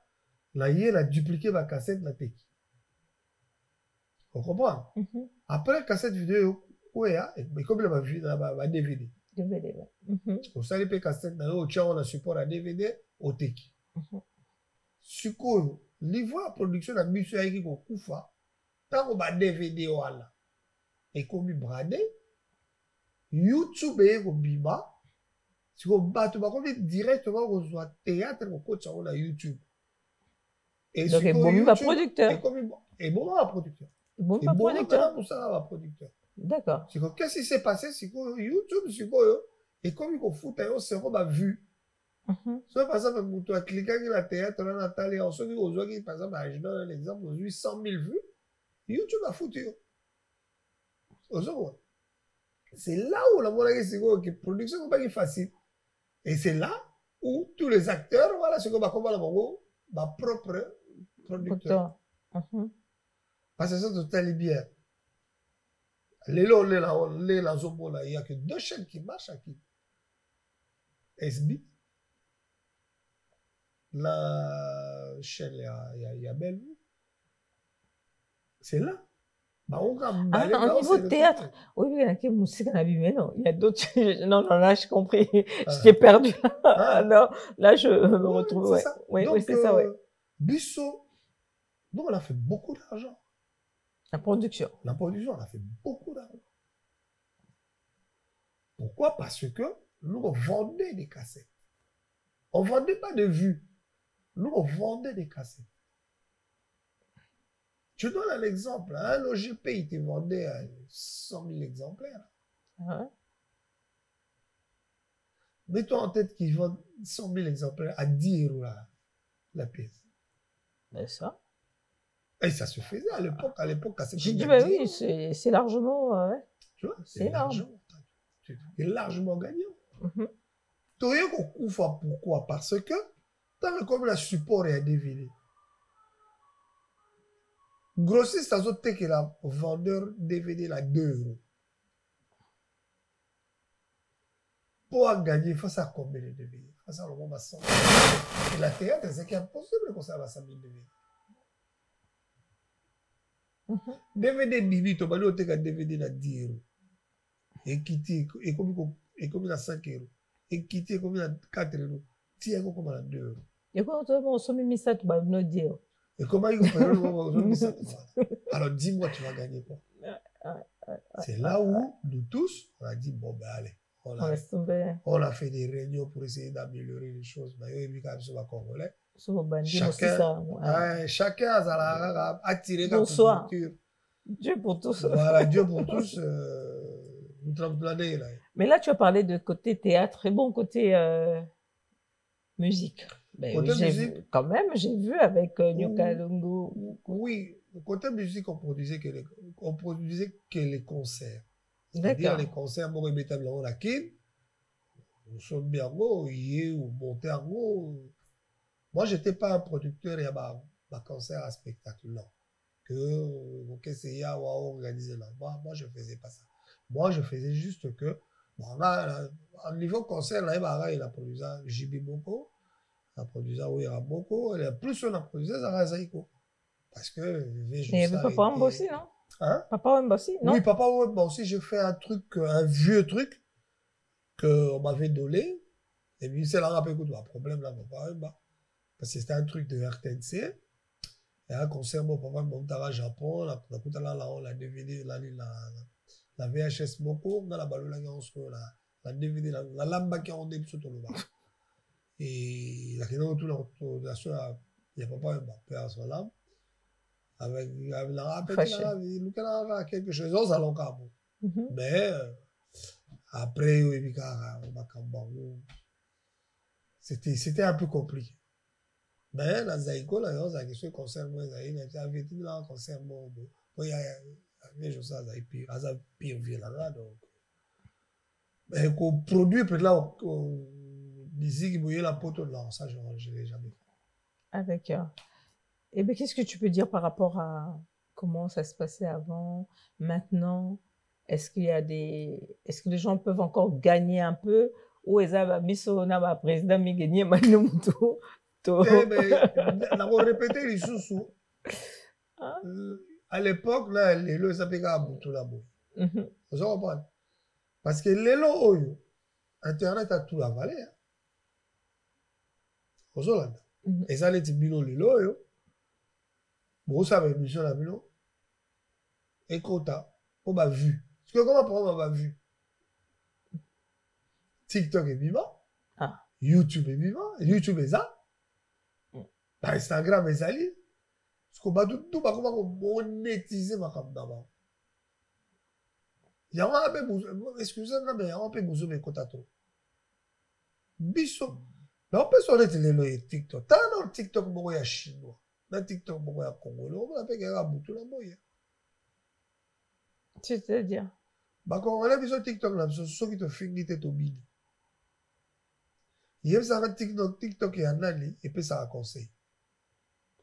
là, il a dupliqué ma cassette, la tech. On comprend? Après la cassette vidéo, mais comme il m'a vu dans ma DVD. DVD, On s'est dit cassette, on a support à DVD, au tech. Si on niveau de production, la musique qui est koufa, tant qu'on va DVD, et comme il bradé, YouTube est au bima. Si on bat, tu vas directement au théâtre, au coach sur YouTube. Et donc, il bon pas producteur. Et bon pas producteur. Bon pas producteur. Pour ça, va producteur. D'accord. Qu'est-ce qui s'est passé? C'est que YouTube, c'est quoi? Et comme il faut faire, c'est qu'on vu. So, par exemple, tu as cliqué sur la théâtre, là, Nathalie, en ce qui, par exemple, je donne un exemple, aujourd'hui, 100 000 vues, YouTube a foutu. C'est là où la monnaie, c'est que la production n'est pas facile. Et c'est là où tous les acteurs, voilà, c'est comme ma propre producteur. Parce que ça, c'est tellement bien. Il n'y a que 2 chaînes qui marchent à qui? SB. La chaîne, il y a Belle. C'est là. Au niveau théâtre, oui, il y a musique en abîmé, non. Il y a d'autres. Non, là, j'ai compris. Je t'ai perdu. Non, là, je me retrouve. Oui, c'est ça, oui. Bissot, donc, on a fait beaucoup d'argent. La production, on a fait beaucoup d'argent. Pourquoi? Parce que nous, on vendait des cassettes. On ne vendait pas de vues. Nous, on vendait des cassettes. Tu donnes un exemple. Un OGP, il te vendait 100 000 exemplaires. Ouais. Mets-toi en tête qu'ils vendent 100 000 exemplaires à 10 € la pièce. Ben ça. Et ça se faisait à l'époque. À l'époque, cassette. J'ai dit, ben oui, c'est largement. Ouais. Tu vois, c'est largement. C'est largement gagnant. Tu rien qu'on couvre. Pourquoi? Parce que, tant que comme la support est à DVD. Grossiste, ça veut dire que la vendeur DVD là 2 €. Pour gagner, il faut ça combien de DVD? Il faut ça le moment 100. Et la théâtre, c'est impossible qu'on s'en 100 000 DVD. DVD 10 minutes, on va dire que DVD là 10 €. Et quitter, et comme il a 5 €. Et quitter, comme il a 4 €. Tiens, comme il a 2 €. Et quand on se met ça, tu vas nous dire. Et comment ils vont faire le moment? Alors dis-moi, tu vas gagner quoi? C'est là où nous tous, on a dit, bon ben allez. On a fait des réunions pour essayer d'améliorer les choses. Congolais. Chacun a attiré la culture. Dieu pour tous. Voilà, Dieu pour tous. Mais là, tu as parlé de côté théâtre et bon côté musique. Ben, côté musique, quand même, j'ai vu avec Nyokalungu. Oui, côté musique, on produisait que les concerts. C'est-à-dire les concerts, moi, nous sommes bien gros, ou monter en gros. Moi, je n'étais pas un producteur et un concert à spectacle, non. Que c'est ya ou organiser là. Moi, je ne faisais pas ça. Moi, je faisais juste que, au niveau concert, là, il a produit Jibi Boko, il a produit Ouira Boko, et plus on a produit Zarazaïko. Parce que, il y avait Papa Wemba aussi, non? Hein? Papa Wemba aussi, non? Oui, Papa Wemba aussi, j'ai fait un vieux truc qu'on m'avait donné. Et puis, c'est là, rappelé que un problème là, Papa Wemba. Parce que c'était un truc de RTNC. Et un concert, mon papa, mon tara Japon, la DVD, la VHS Moko, la DVD, la lamba qui a rendu sur le bas. Et la question de la soeur, il n'y a pas un peu à son âme. Avec la rappel, quelque chose, on s'allonge à bout. Mais après, c'était un peu compliqué. Mais la Zaïko, là, il y a des concerts, il y a un concert, il y a des choses à pire là, donc. Mais qu'on produit, peut-être là, d'ici qu'il y a la poteau là, ça, je ne l'ai jamais fait. Avec. Et bien, qu'est-ce que tu peux dire par rapport à comment ça se passait avant, maintenant? Est-ce qu'il y a est-ce que les gens peuvent encore gagner un peu? Ou est-ce que président mi gagné maintenant? On a répété les sous. À l'époque, là, les lots s'appelaient à Boutou là-bas. Vous comprenez? Parce que les lots, Internet a tout avalé. Vous comprenez? Et ça, les bilans, les lots, vous savez, mission la bilans. Et quota, on m'a vu. Parce que comment on m'a vu? TikTok est vivant. YouTube est vivant. YouTube est ça. Instagram est allé. Parce qu'on va tout comment monétiser ma cam d'abord. Il y a un peu, excusez-moi, mais on peut vous mes cotato. Bisso. Là, on peut sortir les TikTok. Tant dans le TikTok, il y a chinois. Dans le TikTok, il y a congolais. On va faire qu'il y a un bouton là, moyen. C'est-à-dire? Quand on a besoin de TikTok, là, c'est ceux qui te finissent tes tobines. Il y a ça TikTok et un ali, et puis ça a conseil.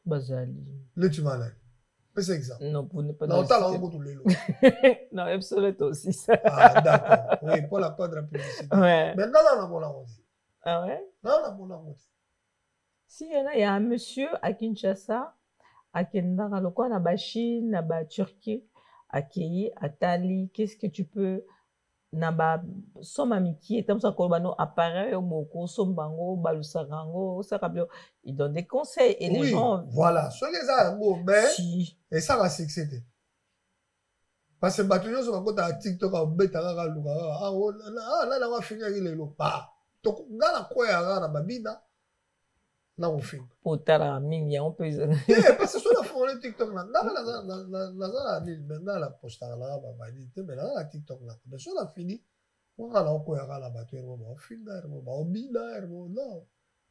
Bazali. Le tu m'en as. C'est exemple. Non, vous n'êtes pas dans le temps, on tous les lots. Non, obsolète aussi, ça. Ah, d'accord. Oui, pour la code de la publicité. Ouais. Mais non, on a monté. Ah ouais? Non, on a monté. Si, il y a un monsieur à Kinshasa, à Kendara, le coin, à Chine, à Turquie, à Kei, à Tali, qu'est-ce que tu peux. Naba somme amitié et comme ça kolbano appareil beaucoup somme bango balusarango ça kabio ils donnent des conseils et les gens voilà ce que ça mais si. Et ça va s'excéder parce que batuyo so ko ta TikTok a beta ka luka là on va finir les lo pas donc ngala ko ya na babina na ofing potala mingi on peut parce que sur la fond le TikTok là la posta là ba valide mais là la TikTok là mais sur la fini on a la ko ya la bateau ba finga ba obina non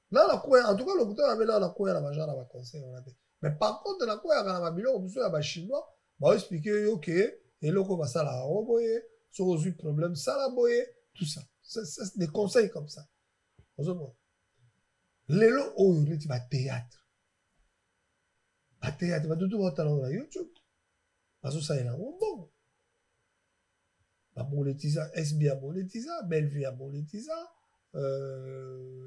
là la ko en tout cas le bouton là la ko ya la ba genre ba conseil on a dit mais par contre la ko ya la ba bilo biso ya ba chinois ba expliquer OK et loko ba ça la roboyer sur un problème ça la boyer tout ça c'est des conseils comme ça lelo oyo neti bathéâtre batutu baotala na YouTube bazosalela yango bongo bamonétisa SB amonétisa Bellevue amonétisa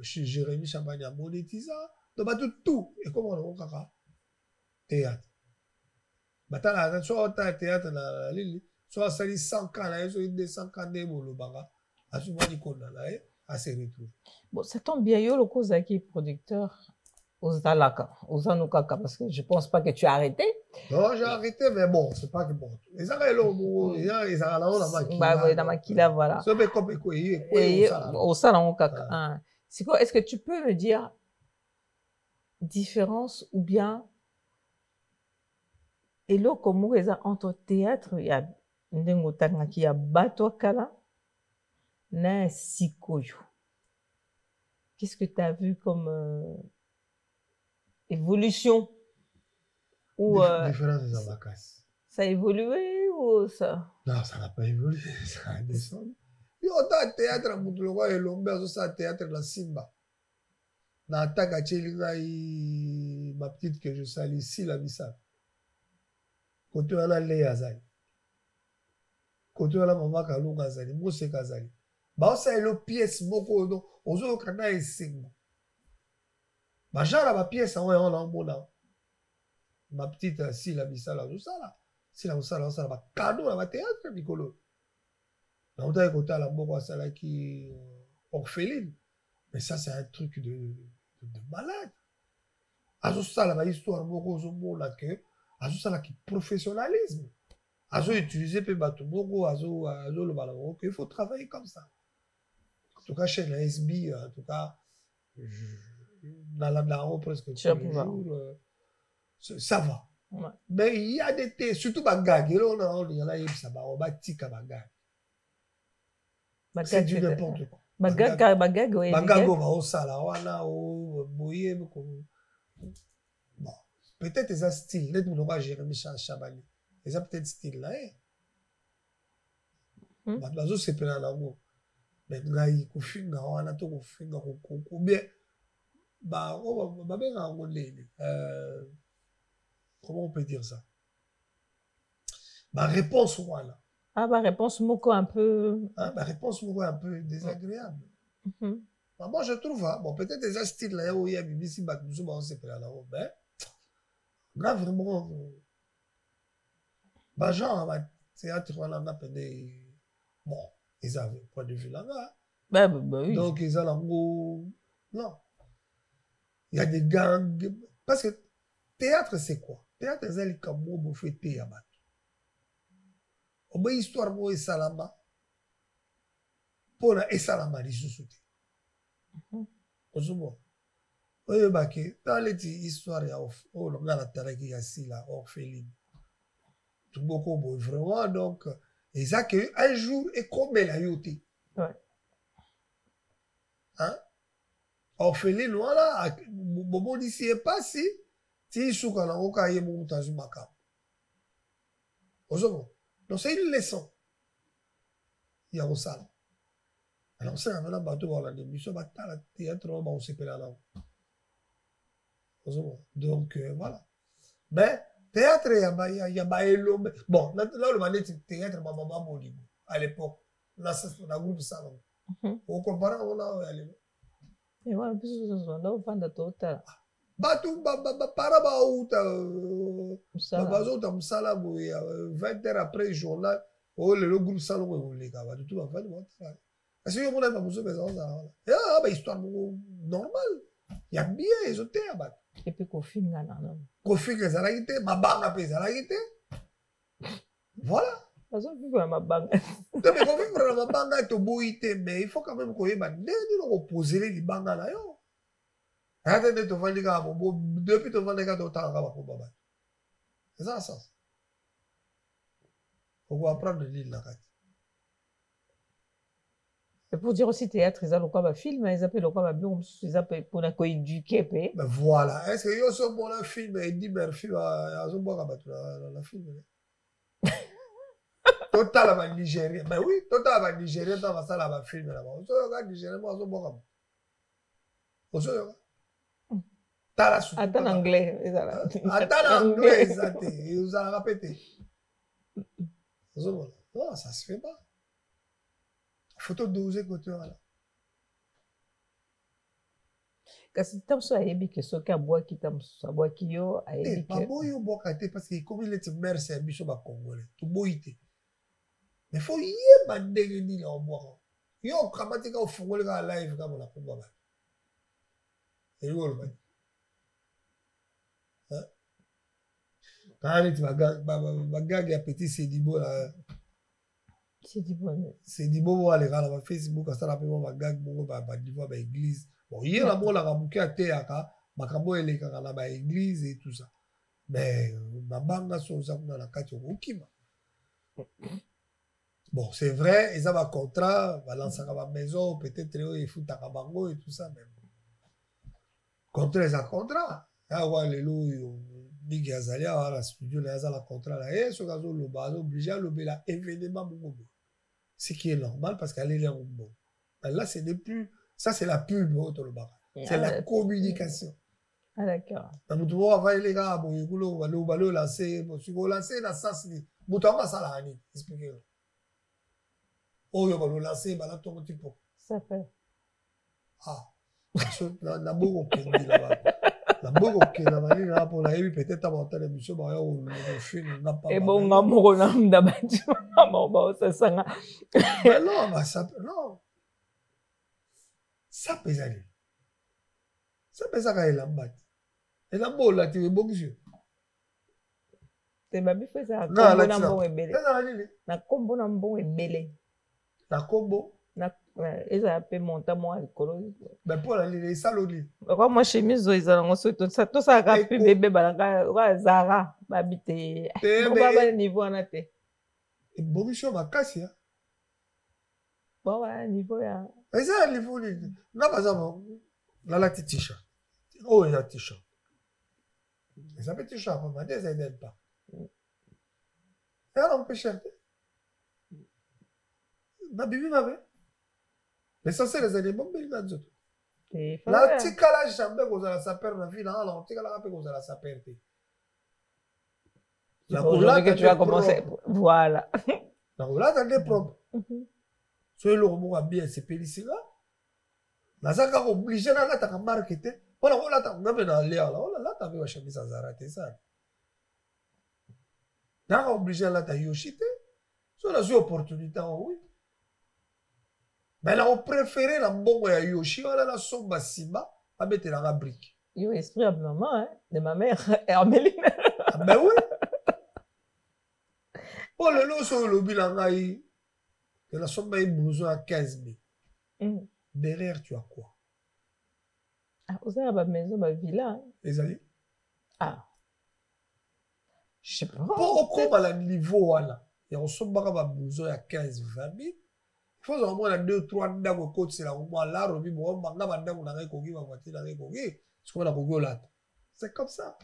chez Jérémy Champagne amonétisa donc batutu ekomaka nango kaka théâtre batala so otala théâtre na lili so asali 100 ans na ye soki 200 ans nde bolobaka asumani konda na ye se retrouve. Bon, ça tombe bien, yo le cause qui est producteur aux Alaka, aux Anukaka, parce que je pense pas que tu as arrêté. Non, j'ai arrêté, mais bon, c'est pas que bon. Les Arelo, ils ont la maquille. Bah oui, la maquille là, voilà. C'est bien comme au salon Kaka. C'est quoi? Est-ce que tu peux me dire différence ou bien et là comment entre théâtre il y a ndengotanga qui a bato kala na sikoyo. Qu'est-ce que tu as vu comme évolution ou différence des vacances? Ça a évolué ou ça? Non, ça n'a pas évolué, ça a descendu. Yo ta théâtre à Moutouloua et Lomber, ça théâtre la Simba. Na taka chelingai ma petite que je salue ici la Missa. Côté on a les Azali. Côté on a maman Kalunga Azali, Mose Kazali. Bah ça est le pièce moko donc ozo kana esengo. Bah jara ba pièce on a mona. Ma petite si la Missa la ça là. Si la ça là ba cadeau la théâtre Nicolo. Na on t'a écouté la moko ça là qui orpheline. Mais ça c'est un truc de malade. Azo ça la histoire moko zo mona que azo ça là qui professionnalisme. Azo utiliser pe bato moko azo le balabo qu'il faut travailler comme ça. En tout cas chez la SB en tout cas dans la presque tous les jours ça va. Ouais. Mais il y a des thés surtout bagag là on y a ça ba on batika bagag. C'est du n'importe quoi. Bagag oui. Bagag va au sala wana au boyer bon peut-être les style net nous va Jérémy Chabani. Les peut-être style là bazo sepela nango mais ngai kufinga wana to kufinga ko bien ba benga ngo lele comment on peut dire ça ma réponse voilà ma réponse moko un peu ma réponse moko un peu désagréable moi je trouve bon peut-être des styles là où il y a bibisi ba nous ba sepela nango mais là vraiment bah genre théâtre on a appelé bon ils avaient point de vue là-bas oui. Donc ils ont non il y a des gangs parce que théâtre c'est quoi théâtre c'est comme on fait théâtre on histoire moi et salama pour la et salama les sous-soutés ozumo oye baki dans les histoires ya oh le gars la taraki ya si la orpheline tout beaucoup vraiment donc et ça que un jour et comme la yoté ouais hein orpheline voilà bobo d'ici est passé ti souka na oka ye mo tazumaka ozomo donc c'est une leçon il y a au salle alors ça on a bateau voilà des missions batala théâtre on va se peler là ozomo donc voilà mais théâtre il y a bon là le manet théâtre maman Molibo à l'époque là la groupe salon on compare on a allé et ouais plus on a vendre total batu para ba uta bazo ta musala bo 20 heures après journal le groupe salon on les gars tout va faire moi parce que on a pas besoin de ça ah bah histoire normale il y a bien les hôtels bah et puis kofinga na kofinga zalagite mabanga pe zalagite voilà bazo vivre mabanga mais ko vivre mabanga to boité mais il faut quand même ko yeba ndeni no poser les banga na yo Attendez, tu vas dire, depuis tu vas dire, tu vas c'est ça le sens. Il faut apprendre de lire la carte. Et pour dire aussi théâtre, ils ont le film, ils appellent le bien, ils appellent pour éduquer. Ben voilà. Est-ce que yo sont bon un film et dit Murphy a zo bon la film. Total à Nigeria. Ben oui, total à Nigeria dans la salle à film là-bas. On se regarde Nigeria, moi zo bon. On se regarde. Attends anglais. Attends anglais, ça te. Ils vous ont répété. Non, ça se fait pas. Photo doser côté là. Kasi tamso ayebi ke soki abwaki tamso abwaki yo ayebi ke baboyi obwaka te parce que comme il est merci à biso ba congolais toboyi te mais faut yeba ndenge nini obwaka yo kamati ka ofungoli ka live kama na kumba ba elolo ba hein quand tu vas gagner petit Sedibo là Sedibo va aller dans la Facebook ça la pe ba gag bongo ba divo ba église bon hier la mola ka muke ateaka makambo eleka na ba église et tout ça mais babanga soza kuna na kati okima bon c'est vrai ils ont un contrat balansaka ba maison peut-être il faut takabango et tout ça même contrat les contrat ya wa lelo yo big azalia la studio la za la contrat là et so gazo lo ba obligé à lobela événement bongo ce qui est normal parce qu'elle est bon là ce n'est plus ça c'est la pub c'est la communication. Ah d'accord. Donc tu vois avant les gars bon yikulo balo lancer bon si vous lancer dans sens ni mutanga sala ani expliquer. Oh yo balo lancer bala to tipo. Ça fait. Ah. Na bogo kendi là-bas. La bogo kendi là-bas là pour la peut-être avantage les monsieur ba yo film n'a pas. Et bon ngamoko na ndabati mama ba ça sanga. Mais non, bah ça non. Ça pèse à lui. Ça pèse à lui l'ambat. Et l'ambo là tu es bon monsieur. Te babi fait ça. Combo na mbongo ebele. Na combo na mbongo ebele. Na combo. Na eza pe monta mo alcool. Ben pour la lire saloni. Kwa moi chemise zo eza ngo so to ça ka pe bébé balanga wa Zara babite. Ko baba niveau na te. Et bon monsieur makasi hein. Bon ouais niveau ya. Et ça, il faut dire. Là, par exemple, là, la petite t-shirt. Oh, il y a t-shirt. Mais ça peut t-shirt, on m'a dit, ça n'aide pas. Et alors, on peut cher. Ma bibi m'avait. L'essentiel, les éléments, mais il y a d'autres. Là, tu as la chambre, vous allez saper la vie, là, alors, tu as la vous allez saper. La couleur que tu vas commencer. Voilà. La couleur, tu as des propres. Soyez le robot à bien se pélisser là. La zaka obligé là ta marketé. Voilà on là ta ngame na lea là. On là ta va chemise à Zara te ça. Là obligé là ta yoshite. So la opportunité oui. Mais là on préférait la mbongo ya yoshi wala la somba simba à mettre dans la brique. Yo esprit de maman hein, de ma mère Hermeline. Ah ben oui. Oh le lo so le bilangai. Et la somme est blouson à 15 000. Derrière, tu as quoi? Ah, vous avez ma maison, ma villa. Les amis? Ah. Je sais pas. Pour comme à le niveau, là, et on somme à blouson à 15 000, 20 000. Il faut au moins 2 3 ndako côte, c'est là au moins là, Robi, bon, manga bandako na kogi, ma voiture na kogi. C'est comme la kogi là. C'est comme ça.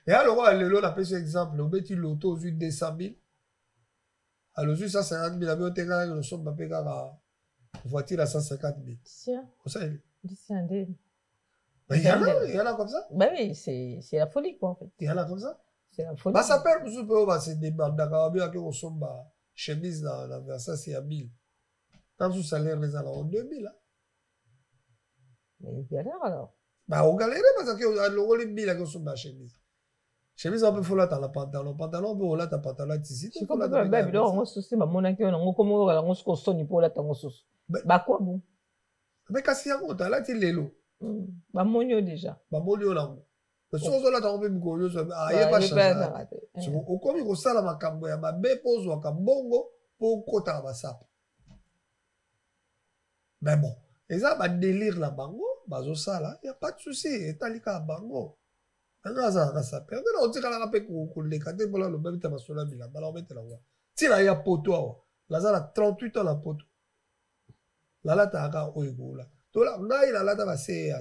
Et alors, le la pêche exemple, le petit loto aux 200 000. Alors, juste 150 000, nous sommes payés la voiture à 150 000. Sûr. Il y en a comme ça. Bah oui, c'est la folie, quoi, en fait. Il y en a comme ça. C'est la folie. Bah, ça perd, nous sommes se demander à que nous sommes chemise dans la version, c'est à 1000. Quand vous salaire, les allons 2000. Mais il galère alors. Bah, on galère parce que nous avons 1000 que nous sommes chemise. Chemise un peu folle à la pantalon, pantalon un peu folle à ta pantalon ici. Je comprends pas, bah, alors on se dit, bah, mon accueil, on comment on se consomme pour la tango sauce. Bah, quoi, bon? Mais quand c'est un compte, là, tu l'es l'eau. Bah, monio déjà. Bah, monio là. Mais si on se l'a trompé, il y a pas de chance. Au comme il y a ma cambo, il y a ma belle pose ou un cambongo pour côté à ma sape. Mais bon, Et ça, bah, délire la bango, bah, ça là, il n'y a pas de souci. Et t'as l'ika bango. Maintenant, ça perd. On dit qu'on a rappelé qu'on les cadets pour le même temps, sur la ville, on met la voix. Si là, il y a poteau, là, ça a 38 ans, la poteau. Là, là, t'as un oigo, là. Tout là, là, t'as c'est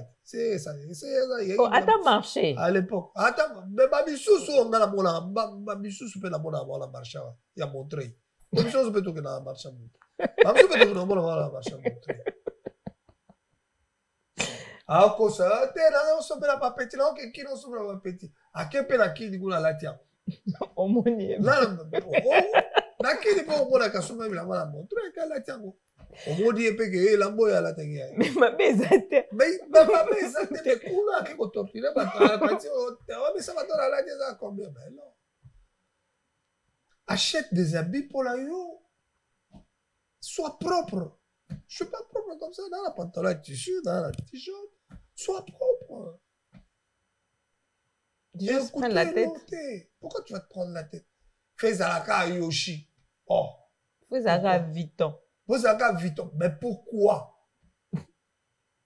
ça. Oh, attends, marché. À l'époque. Attends, mais ma bisous, on a la mona, ma bisous, peut la mona, la marche, il y a montré. Ma bisous, peut tout que la marche, ma bisous, peut tout que la marche, montré. Ah, comme ça, t'es là, on se met la papette, là, ok, qui n'en se met la papette. À quel point la qui dit qu'on a la tienne? Au monier. Là, la qui dit qu'on a la casse, même la mona, montré, qu'elle la tient. Au moins, il y a que la moya la tient. Mais ma baisate. Mais ma baisate, mais coula, qui est torturé, mais ça va dans la tête à combien? Mais non. Achète des habits pour la yo. Sois propre. Je ne suis pas propre comme ça dans la pantalon de tissu, dans la t-shirt. Sois propre. Déjà, se prendre la tête. Pourquoi tu vas te prendre la tête? Fais Zalaka Yoshi. Oh. Fais Zalaka Vuitton. Fais Zalaka Vuitton. Mais pourquoi?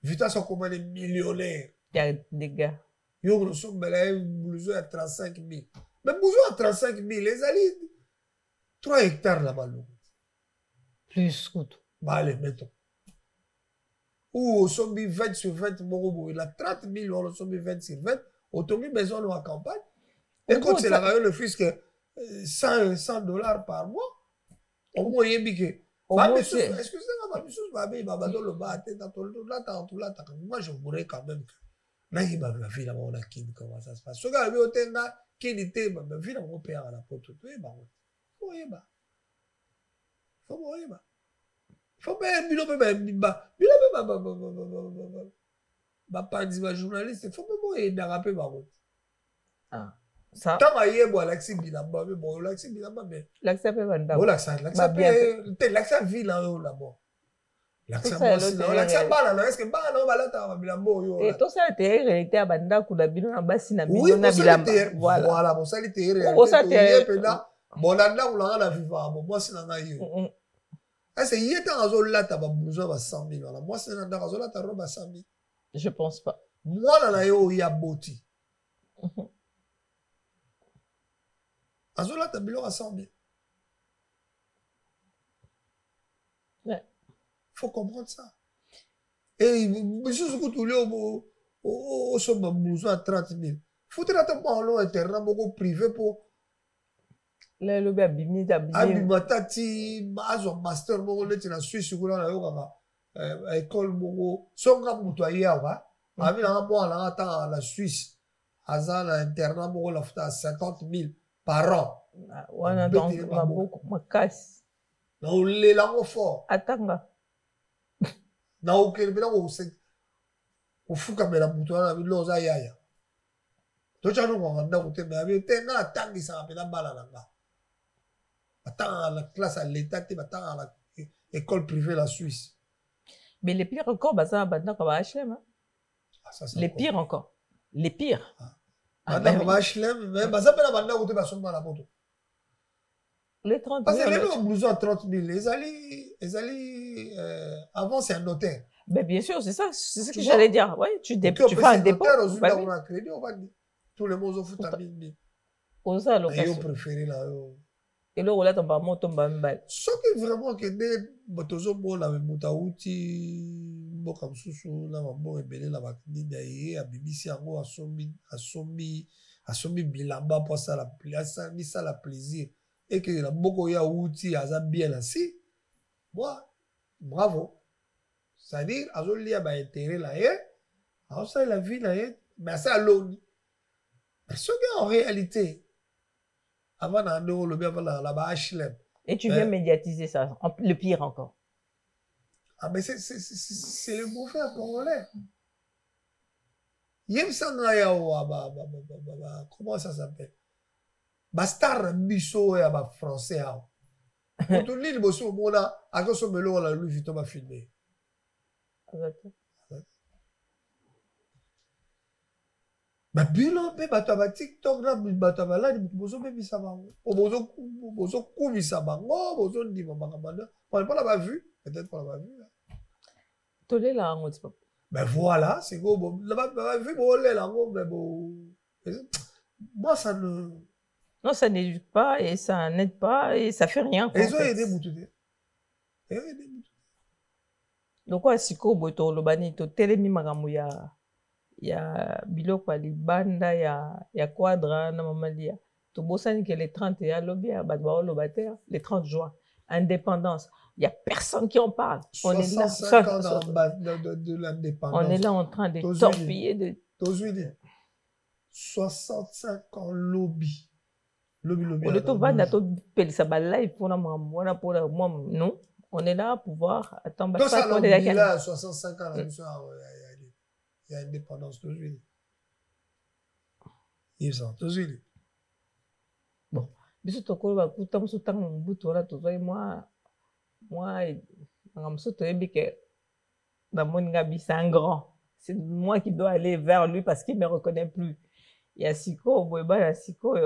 Vuitton sont comme des millionnaires. Il y a des gars. Nous sommes besoin à 35 000. Mais besoin à 35 000, les alliés. 3 hectares là-bas. Plus que tout. Bah allez, mettons. Ou au sommet 20 sur 20, il a 30 000, on a sommet 20 sur 20, on tombe maison dans la campagne. Et quand c'est la rayon, le fisc, $100 par mois, au moins, il y a biqué. Excusez-moi, moi, je voudrais quand même que. Là, il m'a vu là, on a qui, comment ça se passe. Ce gars, il a qui était, ma vie, on perd à la porte. Il faut y aller. Faut y aller. Faut pas pas dire journaliste, faut pas déraper ma route. Ah, ça. Tant à y bon l'accès bilamba, mais bon l'accès bilamba mais. L'accès peut vendre. Bon l'accès vie là là-bas. L'accès bala là, est-ce que bala non bala ta bilamba yo. Et tout ça était réalité à banda kula bino na basi na bino na bilamba. Voilà, bon ça était réalité. Bon là on l'a la vivre, bon moi c'est na yo. Est-ce qu'il y a un là, tu as besoin de 100 000. Moi, c'est un là, tu as besoin de 100 000. Je pense pas. Moi, il y a beauty. Un là, tu as besoin de 100 000. Il faut comprendre ça. Et si vous avez besoin de 30 000, il faut que tu aies un internet privé pour. Le lobby abimatati mazo master mongo leti na Suisse kula na yoka école mongo songa mutu ayawa abi na mo ala ta la Suisse azana internat mongo la futa 50 000 par an wana donc maboko makasi na ulela ngo fort atanga na ukele bila ngo se ufuka mela mutu na biloza yaya to chano ngo nda kutembe abi tenga tangisa pela bala nanga. Attends à la classe à l'État, attends à l'école privée la Suisse. Mais les pires encore, bah ça, maintenant qu'on va HLM. Les pires encore. Les pires. Maintenant qu'on va HLM, mais ça peut la bande où tu vas seulement la moto. Les 30 000. Parce que les gens ont besoin de 30 000. Les alliés, avant c'est un notaire. Mais bien sûr, c'est ça, c'est ce que j'allais dire. Ouais, tu fais un dépôt. On a un crédit, on va dire. Tous les mots ont foutu à 1000 000. Aux ça, location. Et préféré là. Et là, on a tombé à mon tombé à mbal. Ce qui est vraiment que des motos bon la moutaouti bon comme sous la bon rebelle la bakini d'ailleurs à BBC en assomi bilamba pour ça la place ça la plaisir et que la boko ya outi aza bien assis moi bravo c'est-à-dire azoli ba intérêt là alors ça la vie là mais ça l'on parce que en réalité avant d'aller le bien là-bas HLM. Et tu viens médiatiser ça, le pire encore. Ah mais c'est le mauvais congolais. Yem sangaya comment ça s'appelle? Bastar biso ya ba français a. Quand on lit le bosso mona à cause de l'eau la Louis Vuitton m'a filmé. Bah bilan pe bataba TikTok na bataba là bozo pe bisaba bozo ku bisaba bozo ndi mama kamanda on pas l'a vu peut-être pas l'a vu Tolé là, on dit pas. Ben voilà, c'est bon. Moi, ça ne... Non, ça n'éduque pas et ça n'aide pas et ça fait rien. Ils ont aidé Moutouté. Donc, siko boto lobani to telemi magamu ya biloko ya libanda ya quadra na mamalia. To bosani que les 30 ya lobby ya badwa lobater les 30 juin indépendance. Il y a personne qui en parle. On est là 65 ans de l'indépendance. On est là en train de torpiller de 65 ans lobby. Lobby. On est au bas de to pelisa ba live pour moi non. On est là pour voir. Attends, bah, ça, on est là, 65 ans, là, il y a indépendance toujours. Ils sont toujours. Bon, mais surtout quand on va écouter, on se tend mon bout, voilà, tout ça, moi, on se tend que dans mon gabi, c'est un grand. C'est moi qui dois aller vers lui parce qu'il ne me reconnaît plus. Il y a Siko, Boeba, il y a Siko,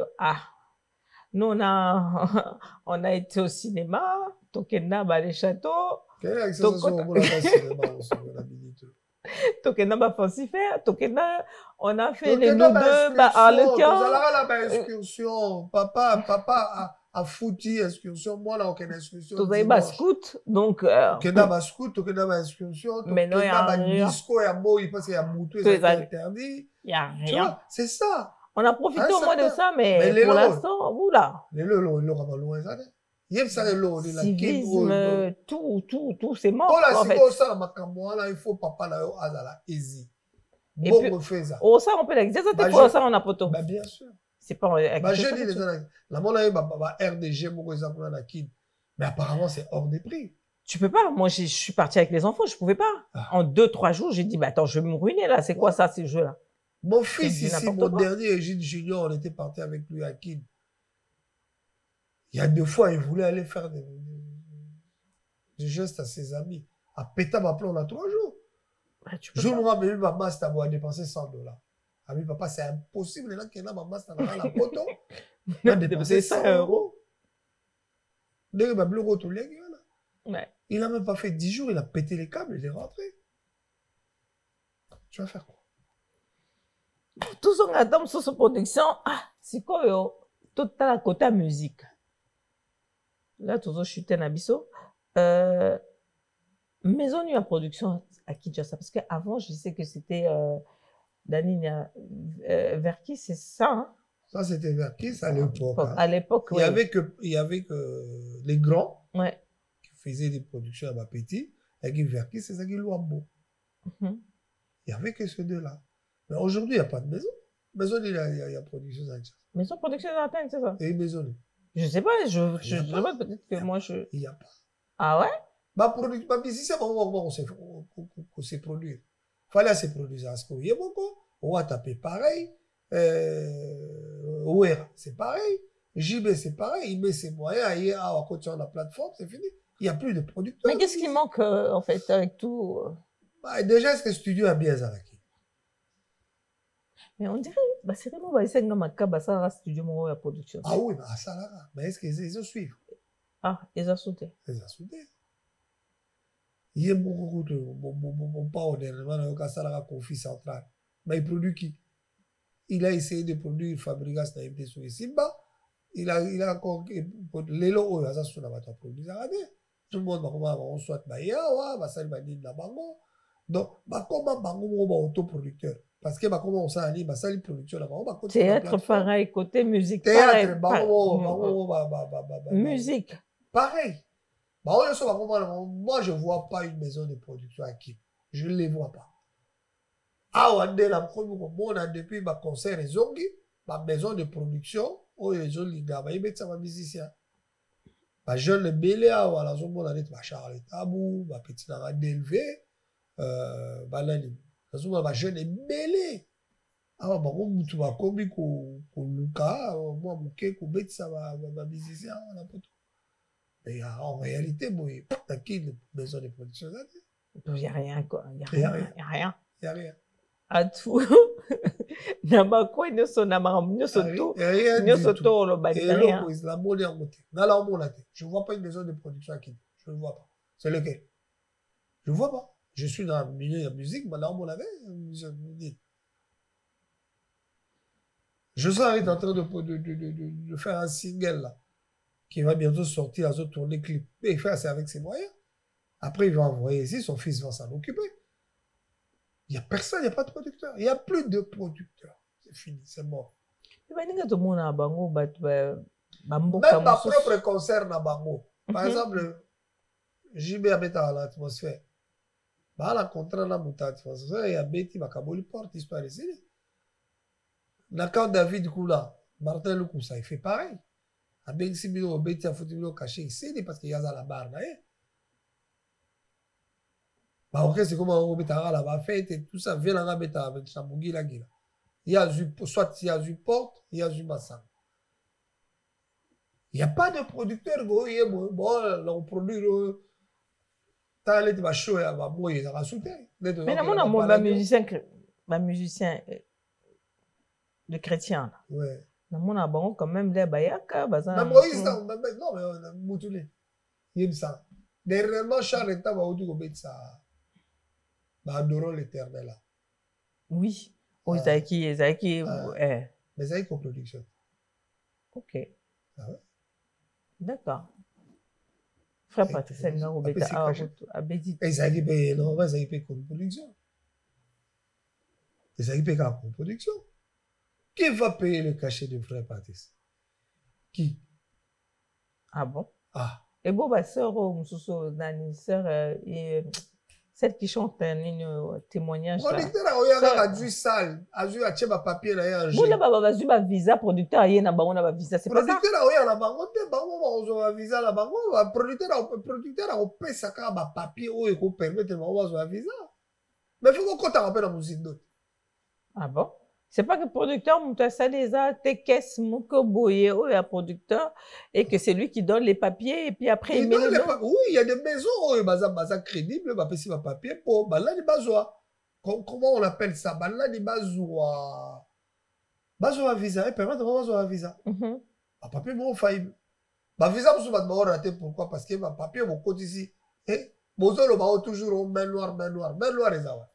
nous, on a été au cinéma, Tokena, les châteaux. Tokena, Fancifaire, Tokena, on a fait les nous deux, Arlequin. Excursion, papa a foutu excursion, moi là, on a excursion. Tokena, scout, donc. Tokena, scout, Tokena, excursion. Maintenant, il y a rien. Disco, il y a beau, il pense qu'il y a Moutou, c'est interdit. Il n'y a rien. C'est ça. On a profité au moins de ça, mais pour l'instant, oula. Civisme, tout, c'est mort. En fait. Il faut papa là, easy. Et puis, oh, ça, on peut l'exercer, pour ça, on a poto. Bah, bien sûr. C'est pas je dis les gens, la monnaie, RDG, mais apparemment, c'est hors des prix. Tu peux pas. Moi, je suis partie avec les enfants, je pouvais pas. En 2-3 jours, j'ai dit, bah, attends, je vais me ruiner là. C'est quoi ça, ces jeux-là? Mon fils ici, mon dernier Égide Junior, on était parti avec lui à Kin. Il y a 2 fois, il voulait aller faire des gestes à ses amis. À Péta m'appeler, on a 3 jours. Je me rappelle, ma master a dépensé $100. Ah oui, papa, c'est impossible. Là, qu'il y a ma master dans la photo. Il a dépensé 100 €. Il n'a même pas fait 10 jours, il a pété les câbles, il est rentré. Tu vas faire quoi? Tout son attend sur sa production, c'est quoi, tout à la côté musique. Là, tout ça, je suis Tenabiso. Maison Nuit à production à Kinshasa, parce qu'avant, je sais que c'était Danina Verki, c'est ça, hein? Ça, c'était Verki, à l'époque. Hein. À l'époque, oui. Il y avait que les grands qui faisaient des productions à Bapéti, et qui Verki, c'est ça qui Luambo. Il n'y avait que ces deux-là. Mais aujourd'hui, il n'y a pas de maison. Maison, il y a production à Kinshasa. Maison production à Kinshasa, c'est ça? Et maison. Je sais pas, je demande peut-être que moi, je... Il n'y a pas. Ah ouais? Ma musicien, on s'est produit. Il fallait se produire à ce qu'il y a beaucoup. On va taper pareil. OR, c'est pareil. JB, c'est pareil. Il met ses moyens. Il va continuer la plateforme, c'est fini. Il n'y a plus de producteurs. Mais qu'est-ce qui manque, en fait, avec tout? Déjà, est-ce que le studio a bien Zaraki? Mais on dirait, c'est vraiment, c'est un studio de production. Ah oui, ça là. Mais est-ce qu'ils ont suivi? Ah, ils ont sauté. Ils ont sauté. Il y a beaucoup de mon père, dernièrement, il a conflit central. Mais il produit qui? Il a essayé de produire Fabrigas dans MT sur Simba. Il a encore. Les lots, il a produit. Tout le monde va soit Baya, va salir la bango. Donc, comment bango va autoproducteur? Parce que comment on s'allie, va salir production là-bas. Théâtre pareil, côté musique. Théâtre, musique. Pareil. Moi, je ne vois pas une maison de production à qui. Je ne les vois pas. Depuis ma concert, ma maison de production, les gens ils mettent ça, ma musicien. Ma jeune Bélé, voilà, ma Charles Tabou, ma petite Nara Delvé, ma jeune Bélé. Ah, bah, tu vas comme Luka, moi, mon mettre ça, ma musicien, mais en réalité, il y a une maison de production. Il n'y a rien, quoi. Il n'y a rien. Il n'y a rien. À tout. Il n'y a pas quoi, il n'y a tout. Rien. Je ne vois pas une maison de production à qui. Je ne vois pas. C'est lequel? Je ne vois pas. Je suis dans le milieu de la musique, maintenant on l'avait. Je suis en train de faire un single là, qui va bientôt sortir, à tourner clip. Et il fait c'est avec ses moyens. Après, il va envoyer ici, son fils va s'en occuper. Il n'y a personne, il n'y a pas de producteur. Il n'y a plus de producteur. C'est fini, c'est mort. Même ma propre concert na bango. Par exemple, JB habite à l'atmosphère. Bah, la contrat na muta atmosphère, il y a Betty Makaboli porte histoire ici. Quand David Koula, Martin Lukusa, il fait pareil. Avec si bilo Betty a foutu bilo caché ici parce qu'il y a la barre là. Bah ok, c'est comme on met à la fête et tout ça, vient la mettre avec Chambougui la guila. Il y a soit il y a du porte, il y a du massan. Il n'y a pas de producteur, bon, on produit le. T'as les machos, il y a un moyen de rajouter. Mais ma musicien de chrétien. Ouais. Quand même, les bayaka, mais Moïse, non, mais Moutoulé. Il aime ça. Dernièrement, Charles était à ça. Adorons l'éternel là. Oui. Oh, Zaki. Mais Zaki coproduction. Ok. Ah ouais? D'accord. Frère Patrice, c'est un bêta à Bédit. Et Zaki paye, non, Zaki paye coproduction. Et Zaki paye coproduction. Qui va payer le cachet de Frère Patrice? Qui? Ah bon? Ah. Et bon, ma soeur, Nani, sœur, celle qui chante un témoignage. Producteur a vu sale, a vu un papier là. Vous avez vu ma visa, producteur a eu un visa, c'est pas ça? Producteur a eu un visa là-bas. Producteur a payé ça comme un papier où il peut permettre de avoir un visa. Mais il faut qu'on t'en rappelle la musique d'autre. Ah bon? C'est pas que le producteur, ça les a, tes caisses, boye, un producteur, et que c'est lui qui donne les papiers, et puis après il met le nom. Oui, il y a des maisons, c'est crédible, il y a papier pour, comment on appelle ça? Bazoa visa, permet d'avoir un visa. Un papier, bon, faillible. Visa, vous va rater, pourquoi? Parce que le papier, mon côté ici, toujours main noire, les awa.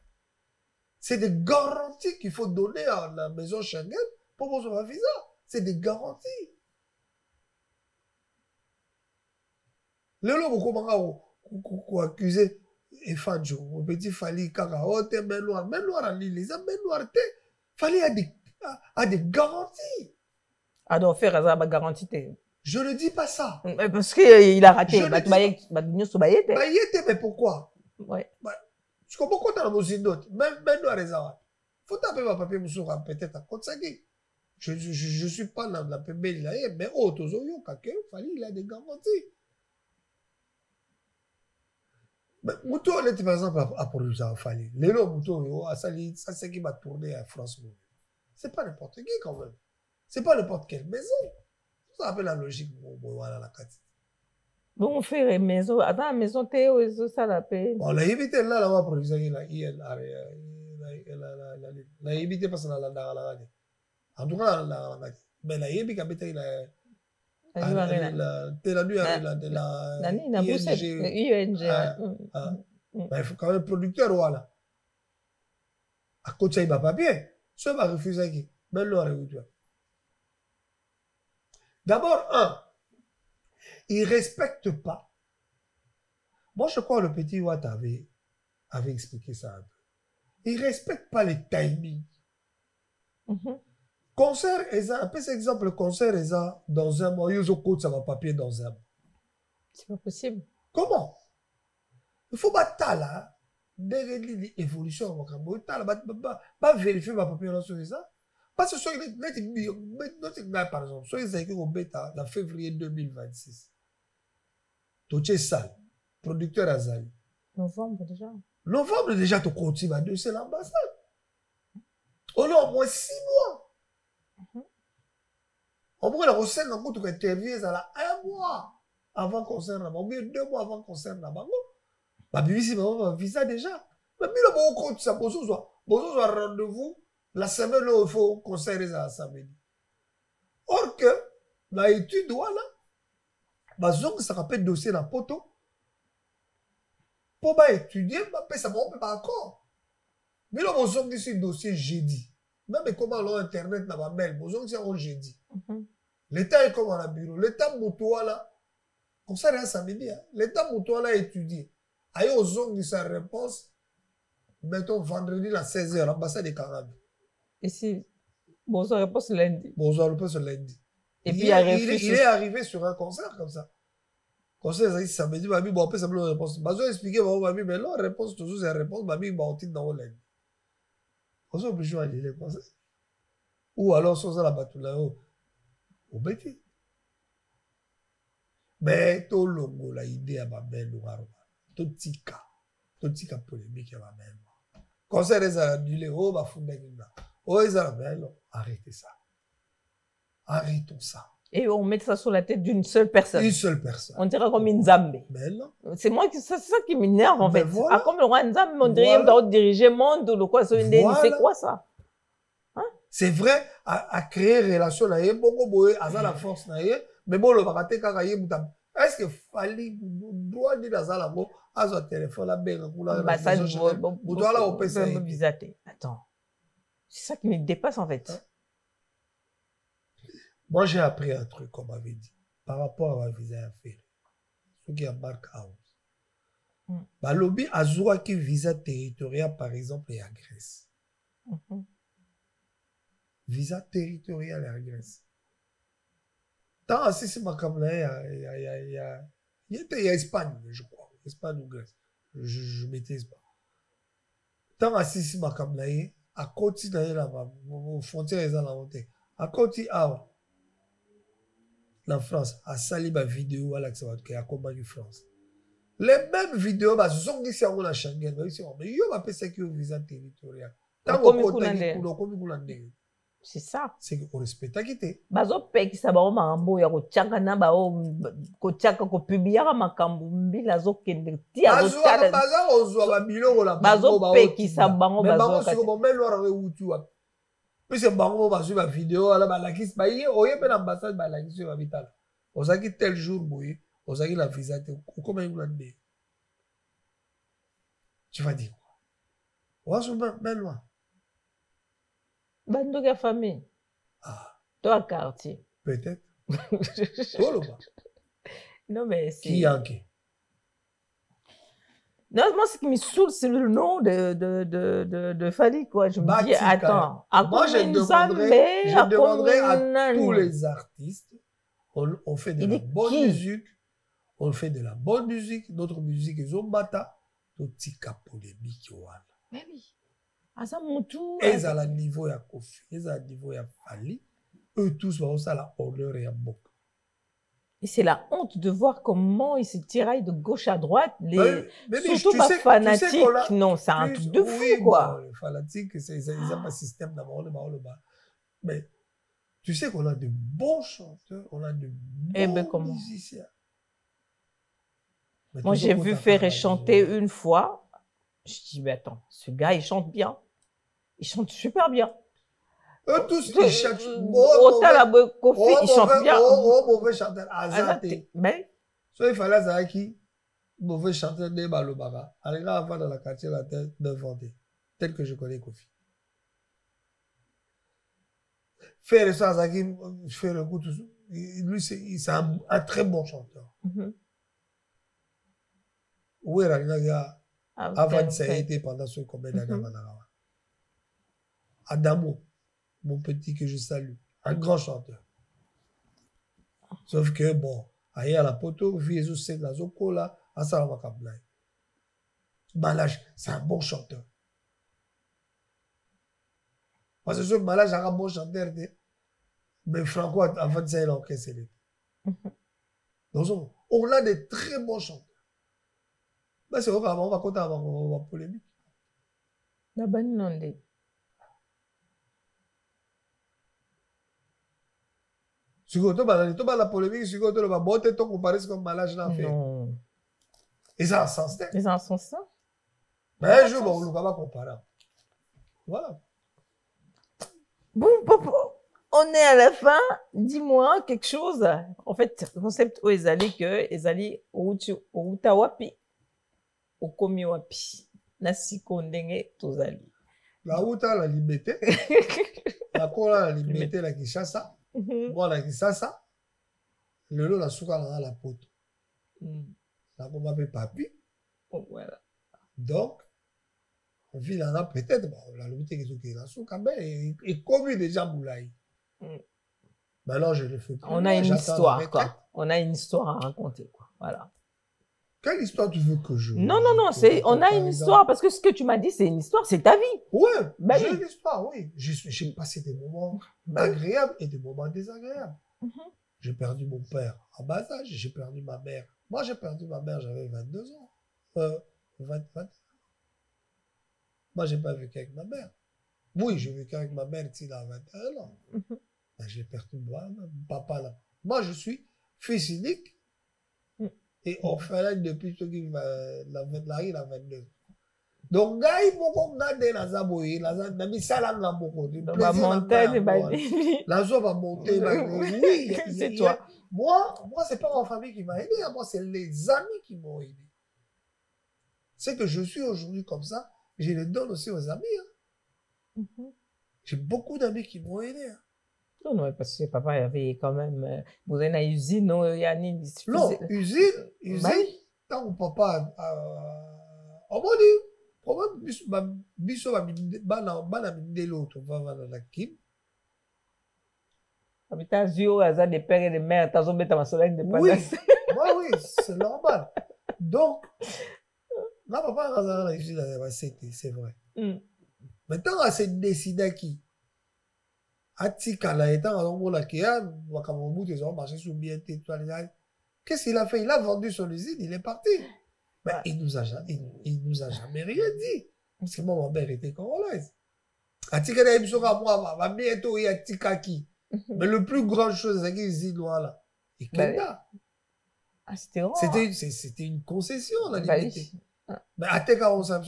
C'est des garanties qu'il faut donner à la maison Schengen pour avoir un visa. C'est des garanties. Le lobo comment accuser et Fadjo, au petit Fali Karaote, main noire à l'île, les main noire, Fali a des garanties. Ah donc faire ça garantie. Je ne dis pas ça. Parce qu'il a raté. Mais pourquoi? Ouais. Je comprends quand tu as la musique d'autre. Même noir les awa. Faut taper ma papier Moussoura peut-être à Kotsaki. Je suis pas dans la PB là, mais autres quelqu'un, il a des garanties. Mais Moutou, on était par exemple à produire ça, Fali. Les lots Moutou, ça c'est qui va tourner à France. C'est pas n'importe qui quand même. C'est pas n'importe quelle maison. Ça appelle la logique, voilà la carte. Bon, on fait une maison. Attends, la maison, ça la paix. Bon, la évité là, on va produire la évité parce que la en tout cas, mais la évité qui habite la il faut quand même producteur voilà. À côté il va papier, ça va refuser qui. Mais le d'abord il ne respecte pas. Moi, je crois que le petit Watt avait expliqué ça un peu. Il ne respecte pas les timings. Concert, un peu cet exemple, concert, dans un mois, ils ont ça va papier dans un mois. C'est pas possible. Comment? Il faut battre là. L'évolution, pas vérifier ma papier dans ça. Parce que par exemple, soyez écrits au bêta en février 2026. Toché Sal, producteur Azali. Novembre déjà. Novembre déjà, tu continues à dossier l'ambassade. On a au moins 6 mois. On pourrait la recette dans le interview à 1 mois avant concert là-bas, ou bien 2 mois avant concert là-bas. Bah, BBC m'a visa déjà. Mais le bon compte, ça, bonjour, rendez-vous la semaine où il faut concert à samedi. Or que, la étude, voilà, bah, ça rappelle dossier dans le poteau. Pour bah étudier, bah ça va pas encore. Mais là, on dit ce dossier jeudi. Même comment alors internet n'a pas mail, on dit on jeudi. L'État est comme à la bureau. L'État moutoua là, comme ça, rien samedi. L'État moutoua là étudié. Aïe, aux hommes de sa réponse, mettons vendredi à 16h, l'ambassade de Caraïbes. Et si, bon, sa réponse lundi. Bon, sa réponse lundi. Et puis, il est arrivé sur un concert comme ça. Concert, samedi, babi, bon, après, ça me l'a réponse. Bazo expliqué, babi, mais la réponse, toujours, c'est la réponse, babi, bah, on tire dans le lundi. On s'est obligé à aller les concerts. Ou alors, sans la battue là, au bêtis. Mais, tout le monde, la idée à ma mère, nous, tout petit cas polémique à ma mère. Concert, ils ont annulé, oh, bah, oh, ils ont annulé, arrêtez ça. Arrêtons ça. Et on met ça sur la tête d'une seule personne. Une seule personne. On dirait comme une Nzambe. Mais non. C'est moi qui, c'est ça qui m'énerve, en fait. Voilà. Ah, comme le roi Nzambe, on dirait qu'il diriger le monde, ou le quoi, c'est quoi ça? Hein? C'est vrai, à créer relation, à la force, mais bon, le baraté, est-ce que Fali doit dire à la mot, à son téléphone, la belle, bah, ça, attends. C'est ça qui me dépasse, en fait. Hein? Moi, j'ai appris un truc, comme on m'avait dit, par rapport à ma visa à faire. Ce qui est marque house. Bah, lobby a joué qui visa territorial, par exemple, et à Grèce. Visa territorial et à Grèce. Tant à c'est ma caméra, il y a Espagne, je crois. Espagne ou Grèce. Je ne maîtrise pas. Tant à c'est ma caméra, à côté de la frontière, ils ont la montée. À côté, la France, à sali ma vidéo à l'accès qui accompagne France. Les mêmes vidéos, ce sont qui sont à Schengen, mais il y a un peu ça qui est au visa territorial. Tant c'est ça. C'est qu'on respecte la quitté. Bazo peki sabao mambo ya kochanga na bao kochaka ko publiera makambu mbila zo kende tia bazo ozo ba biloko la bazo peki sabango bazo ka ko melo ra utu wa puis bango bazo ba vidéo ala ba lakis ba ye oye pe l'ambassade ba lakis ba vital ozaki tel jour boye ozaki la visa te comment il l'a. Tu vas dire quoi? Ozo ben loin. Bando de famille. Toi, quartier. Peut-être. Toi, le bas. Non, mais c'est. Qui a qui? Non, moi, ce qui me saoule, c'est le nom de Fali, quoi. Je me dis, attends. Moi, je demanderais à tous les artistes, on fait de la bonne musique, on fait de la bonne musique, notre musique est zombata, tout petit cap polémique, voilà. Mais oui. Ils à la niveau ya Kofi, ils à la niveau ya Fali, eux tous vont ça la honneur et à beaucoup. Et c'est la honte de voir comment ils se tiraillent de gauche à droite, surtout pas fanatiques. Non, c'est un truc de fou, quoi. Bon, les fanatiques, ils n'ont pas système d'abord le bas. Mais tu sais qu'on a de bons chanteurs, on a de bons musiciens. Moi, j'ai vu faire chanter une fois. Je dis, mais attends, ce gars, il chante bien. Il chante super bien. Eux tous, ils chantent. Il chante bien. Mauvais chanteur. Azate. Mais. So, il fallait savoir qui, mauvais chanteur de Balobara. Allez, là, avant dans la quartier, la tête d'inventer. Tel que je connais Kofi. Faire ça, Zaki, faire le coup, tout ça. Lui, c'est un très bon chanteur. Où est la avant ça a été pendant ce combien d'années Adamo, mon petit que je salue, un grand chanteur. Sauf que bon, aïe à la poto, Viezo c'est la zoko là, à Salamakablay. Malage, c'est un bon chanteur. Parce que ce Malage a un bon chanteur, mais Franco avant ça il a encaissé. Donc on a des très bons chanteurs. Ben, c'est vrai, on va compter avant la polémique. La bonne non. Si tu as la polémique, si tu as la beauté, tu compares comme Malage n'a fait. Non. Et ça a un sens. Ils ont un sens, ça? Mais un jour, on ne va pas comparer. Voilà. Bon, on est à la fin. Dis-moi quelque chose. En fait, le concept où ils allaient, où Tawapi. okomi wapi na siko ndenge tozali la uta la liberté la kola la liberté la Kinshasa moi la Kinshasa lelo la suka la poto la koma pe papi voilà donc on vit là peut-être bon la liberté qui la suka mais et comme déjà moulai mais alors je le fais plus. On a une histoire quoi, on a une histoire à raconter quoi, voilà. Quelle histoire tu veux que je... Non, on a une histoire, parce que ce que tu m'as dit, c'est une histoire, c'est ta vie. Ouais, j'ai une histoire, oui. J'ai passé des moments agréables et des moments désagréables. J'ai perdu mon père à bas âge, j'ai perdu ma mère. Moi, j'ai perdu ma mère, j'avais 22 ans. 20. Moi, j'ai pas vécu avec ma mère. Oui, j'ai vécu avec ma mère ici à 21 ans. J'ai perdu mon papa là. Moi, je suis fils unique. Et orphelin depuis ce qui la 22. Donc, gars, il faut qu'on a des lazaboyi, la montagne, la joie va monter. Oui, c'est toi. Moi, c'est pas ma famille qui m'a aidé, moi, c'est les amis qui m'ont aidé. C'est que je suis aujourd'hui comme ça, je le donne aussi aux amis. J'ai beaucoup d'amis qui m'ont aidé. Non, parce que papa il y avait quand même. Vous avez une usine, non, il y a une usine. Tant que papa on m'a dit, problème, biso bana mindelo to va la kim. Habitat Zio, Aza des pères et des mères, t'as oublié ta soleil de oui, c'est normal. Donc, là, papa a usine, c'est vrai. Maintenant, c'est décidé qui. Atikala étant à l'ombre qui a marché sous bien. Qu'est-ce qu'il a fait? Il a vendu son usine, il est parti. Mais il nous a jamais rien dit. Parce que moi, ma mère était congolaise. Atikala Ibsoka, moi, ma bientôt, il y a Tikaki. Mais le plus grand chose, c'est qu'il dit, voilà. Et Kenda. C'était une concession, la liberté. Mais à Teka, on s'en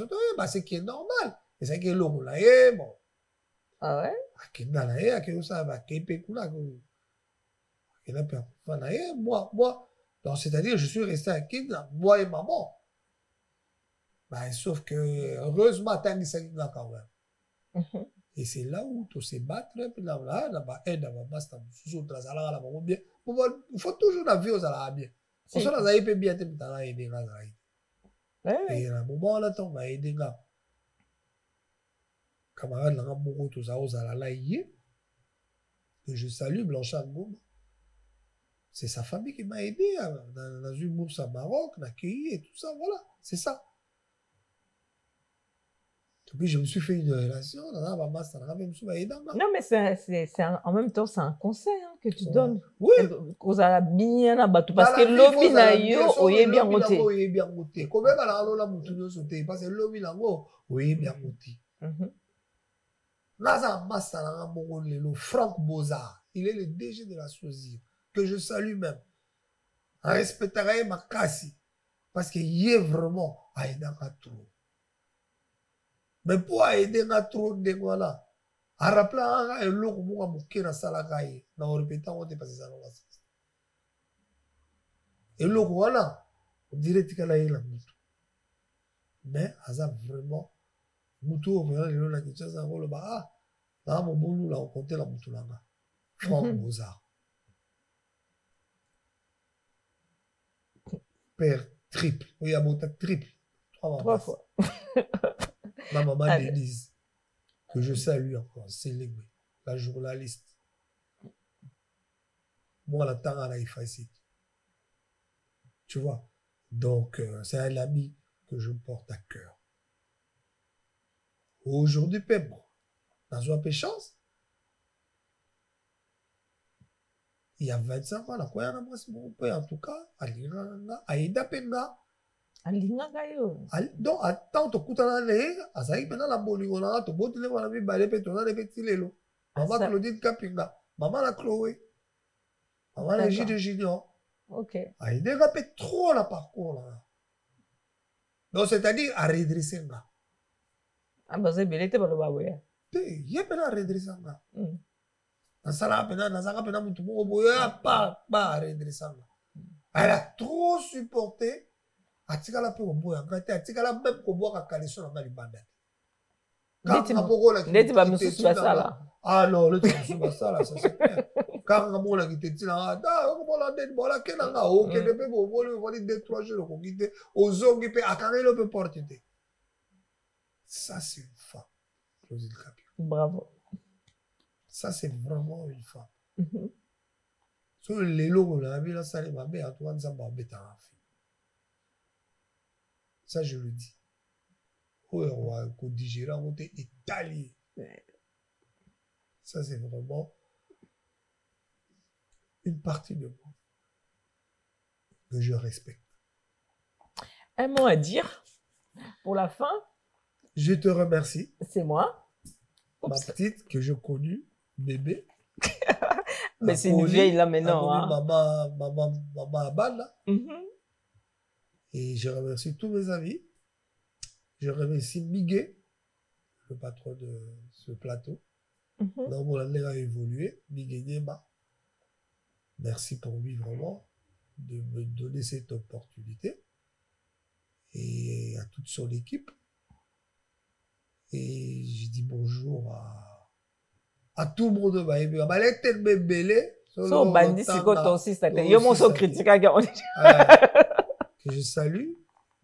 c'est qui est normal. Et c'est qui est l'homme là, bon. Ah ouais? Moi, c'est-à-dire, je suis resté à Kinda, moi et maman. Sauf que, heureusement, il quand même. Et c'est là où tu sais battre, il faut toujours la vie aux bien. On s'en a bien bien, et à un moment là, on va aider là. Camarade Langa Moko Tozala que je salue, Blanchard Ngoma. C'est sa famille qui m'a aidé dans une bourse à Maroc, dans et tout ça, voilà, c'est ça. Et puis je me suis fait une relation, non mais en même temps c'est un conseil que tu donnes. Oui. Parce que l'obi na yo oye bien moté. Comment la mutuno sauté parce que l'obi lango oye bien moté. Franck Bozard, il est le DG de la Sosie, que je salue même. En respecterait ma casse, parce qu'il est vraiment à aider trop. Mais pour aider trop, voilà. En rappelant, il y a un salagaï, en répétant, on est passé ça dans la sauce. Et le voilà, on dirait qu'il y a la moutou. Mais, ça vraiment. Moutou, on la question, ça va le bas. Là, mon boulot, là, on comptait la moutou là-bas. Franck Bozard. Père triple. Oui, il y a mon triple. 3 fois. Ma maman Denise, que je salue encore, c'est la journaliste. Moi, la temps à la ici. Tu vois? Donc, c'est un ami que je porte à cœur. Aujourd'hui, bon, dans une péchance, il y a 25 ans, en tout cas, Aïda Penga. Donc, attends, tu écoutes la lèvre, à ça, il y a la boligona, tu bottes les malabis, balé, pétona, les petits lélo. Maman Claudine Kapinga, maman la Chloé, maman la Gilles Junior. Ok. Aïda répète trop la parcours là. Donc, c'est-à-dire à redresser là. Ah, bah, c'est belé, t'es pas le baboué. Il y a pas de redresser là. Dans ça là, tout le monde pas redresser là. Elle a trop supporté. atikala pe koboya ngate atikala même koboya kaleso na ngali banda ndeti ba misusu basala ah non le truc basala ça c'est clair quand on a quitté tina da ko bola de bola kenanga o ke de pe bo voli 2-3 jours ko quitté ozongi pe akangelo pe portité ça c'est une femme Claudine Capio bravo ça c'est vraiment une femme so les logos là bila sale mabe Antoine Zamba beta ça je le dis qu'on digérer en côté italien. Ça, c'est vraiment une partie de moi que je respecte. Un mot à dire pour la fin? Je te remercie. C'est moi. Ma petite que je connus, bébé. Mais c'est une vieille là maintenant. Hein. Maman Abad là. Et je remercie tous mes amis. Je remercie Miguel, le patron de ce plateau. Dans mon année a évolué. Miguel Niema. Merci pour lui vraiment de me donner cette opportunité. Et à toute son équipe. Et je dis bonjour à tout le monde. Que je salue.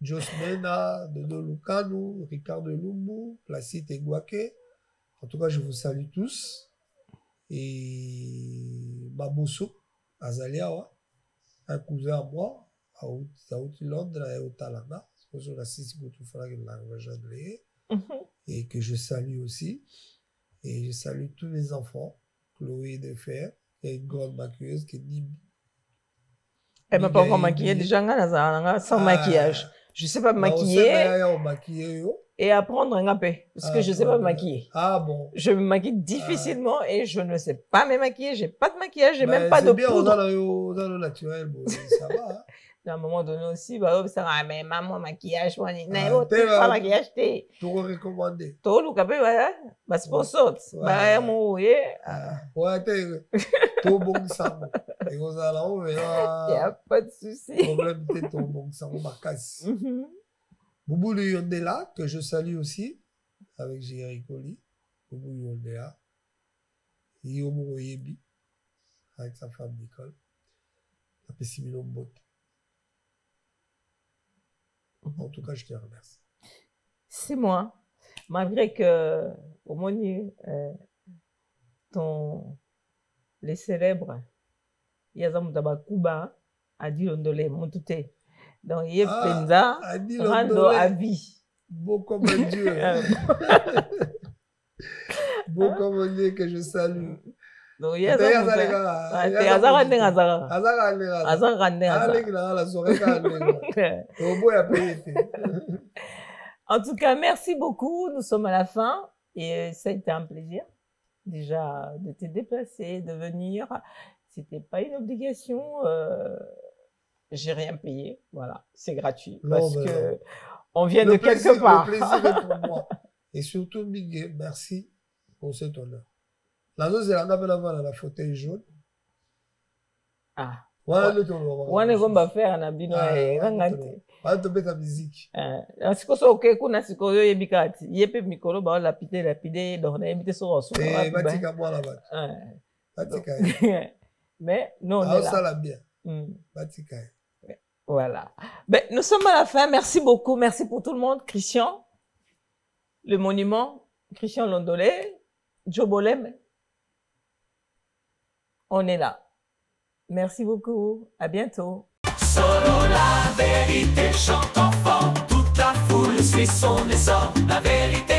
Josmena, Dodo Lucanu, Ricardo Lumbu, Placide Egwake. En tout cas, je vous salue tous. Et Baboso, Azalia, un cousin à moi, à Londres et au Talana. Et que je salue aussi. Et je salue tous les enfants. Chloé de Fer, il y a une grande maquilleuse qui est Nibi. Elle m'a pas encore maquillée, déjà, sans maquillage. Je sais pas me maquiller et apprendre un peu parce que je sais pas me maquiller. Ah bon. Je me maquille difficilement et je ne sais pas me maquiller. J'ai pas de maquillage, j'ai même pas de poudre. C'est bien, on a le naturel, bon, ça va. Hein. À un moment donné aussi, bah, ça va, mais maman, maquillage, moi, pas maquillage, t'es. Tout recommandé. Tout le capé, voilà, bah, sponsor. Bah, moi, oui. Ouais, t'es. Tout bon sang. Et on a là, on verra. Y a pas de souci. Problème, t'es tout bon sang, on va casser. Boubou Yondela, que je salue aussi, avec Jerry Colli. Boubou Yondela. Yomo Yebi, avec sa femme Nicole. La Pessimilo Mbot. En tout cas, je te remercie. C'est moi. Malgré que, au moins, les célèbres, il y a un Kuba, a dit Londolé, Montouté. Donc, il y a Penza, Rando à vie. Beau comme un Dieu. Beau comme un Dieu que je salue. Donc, il y a En tout cas, merci beaucoup. Nous sommes à la fin et ça a été un plaisir déjà de te déplacer, de venir. C'était pas une obligation. J'ai rien payé. Voilà, c'est gratuit parce que on vient de quelque part. Le plaisir est pour moi. Et surtout, Miguel, merci pour cet honneur. La chose, c'est la fauteuil jaune. Ah. On va faire un abino. On va ta musique. Siko so ke kuna siko yo yebikati. Yepe mikolo ba lapide donc na yebite so so. Batika moi là-bas. Batika. Mais non, on est là. Ça l'a bien. Batika. Voilà. Ben, nous sommes à la fin. Merci beaucoup. Merci pour tout le monde. Christian, le monument, Christian Londolé, Joe Bolem. On est là. Merci beaucoup. À bientôt. Solo la vérité chante enfant. Toute la foule suit son essor. La vérité.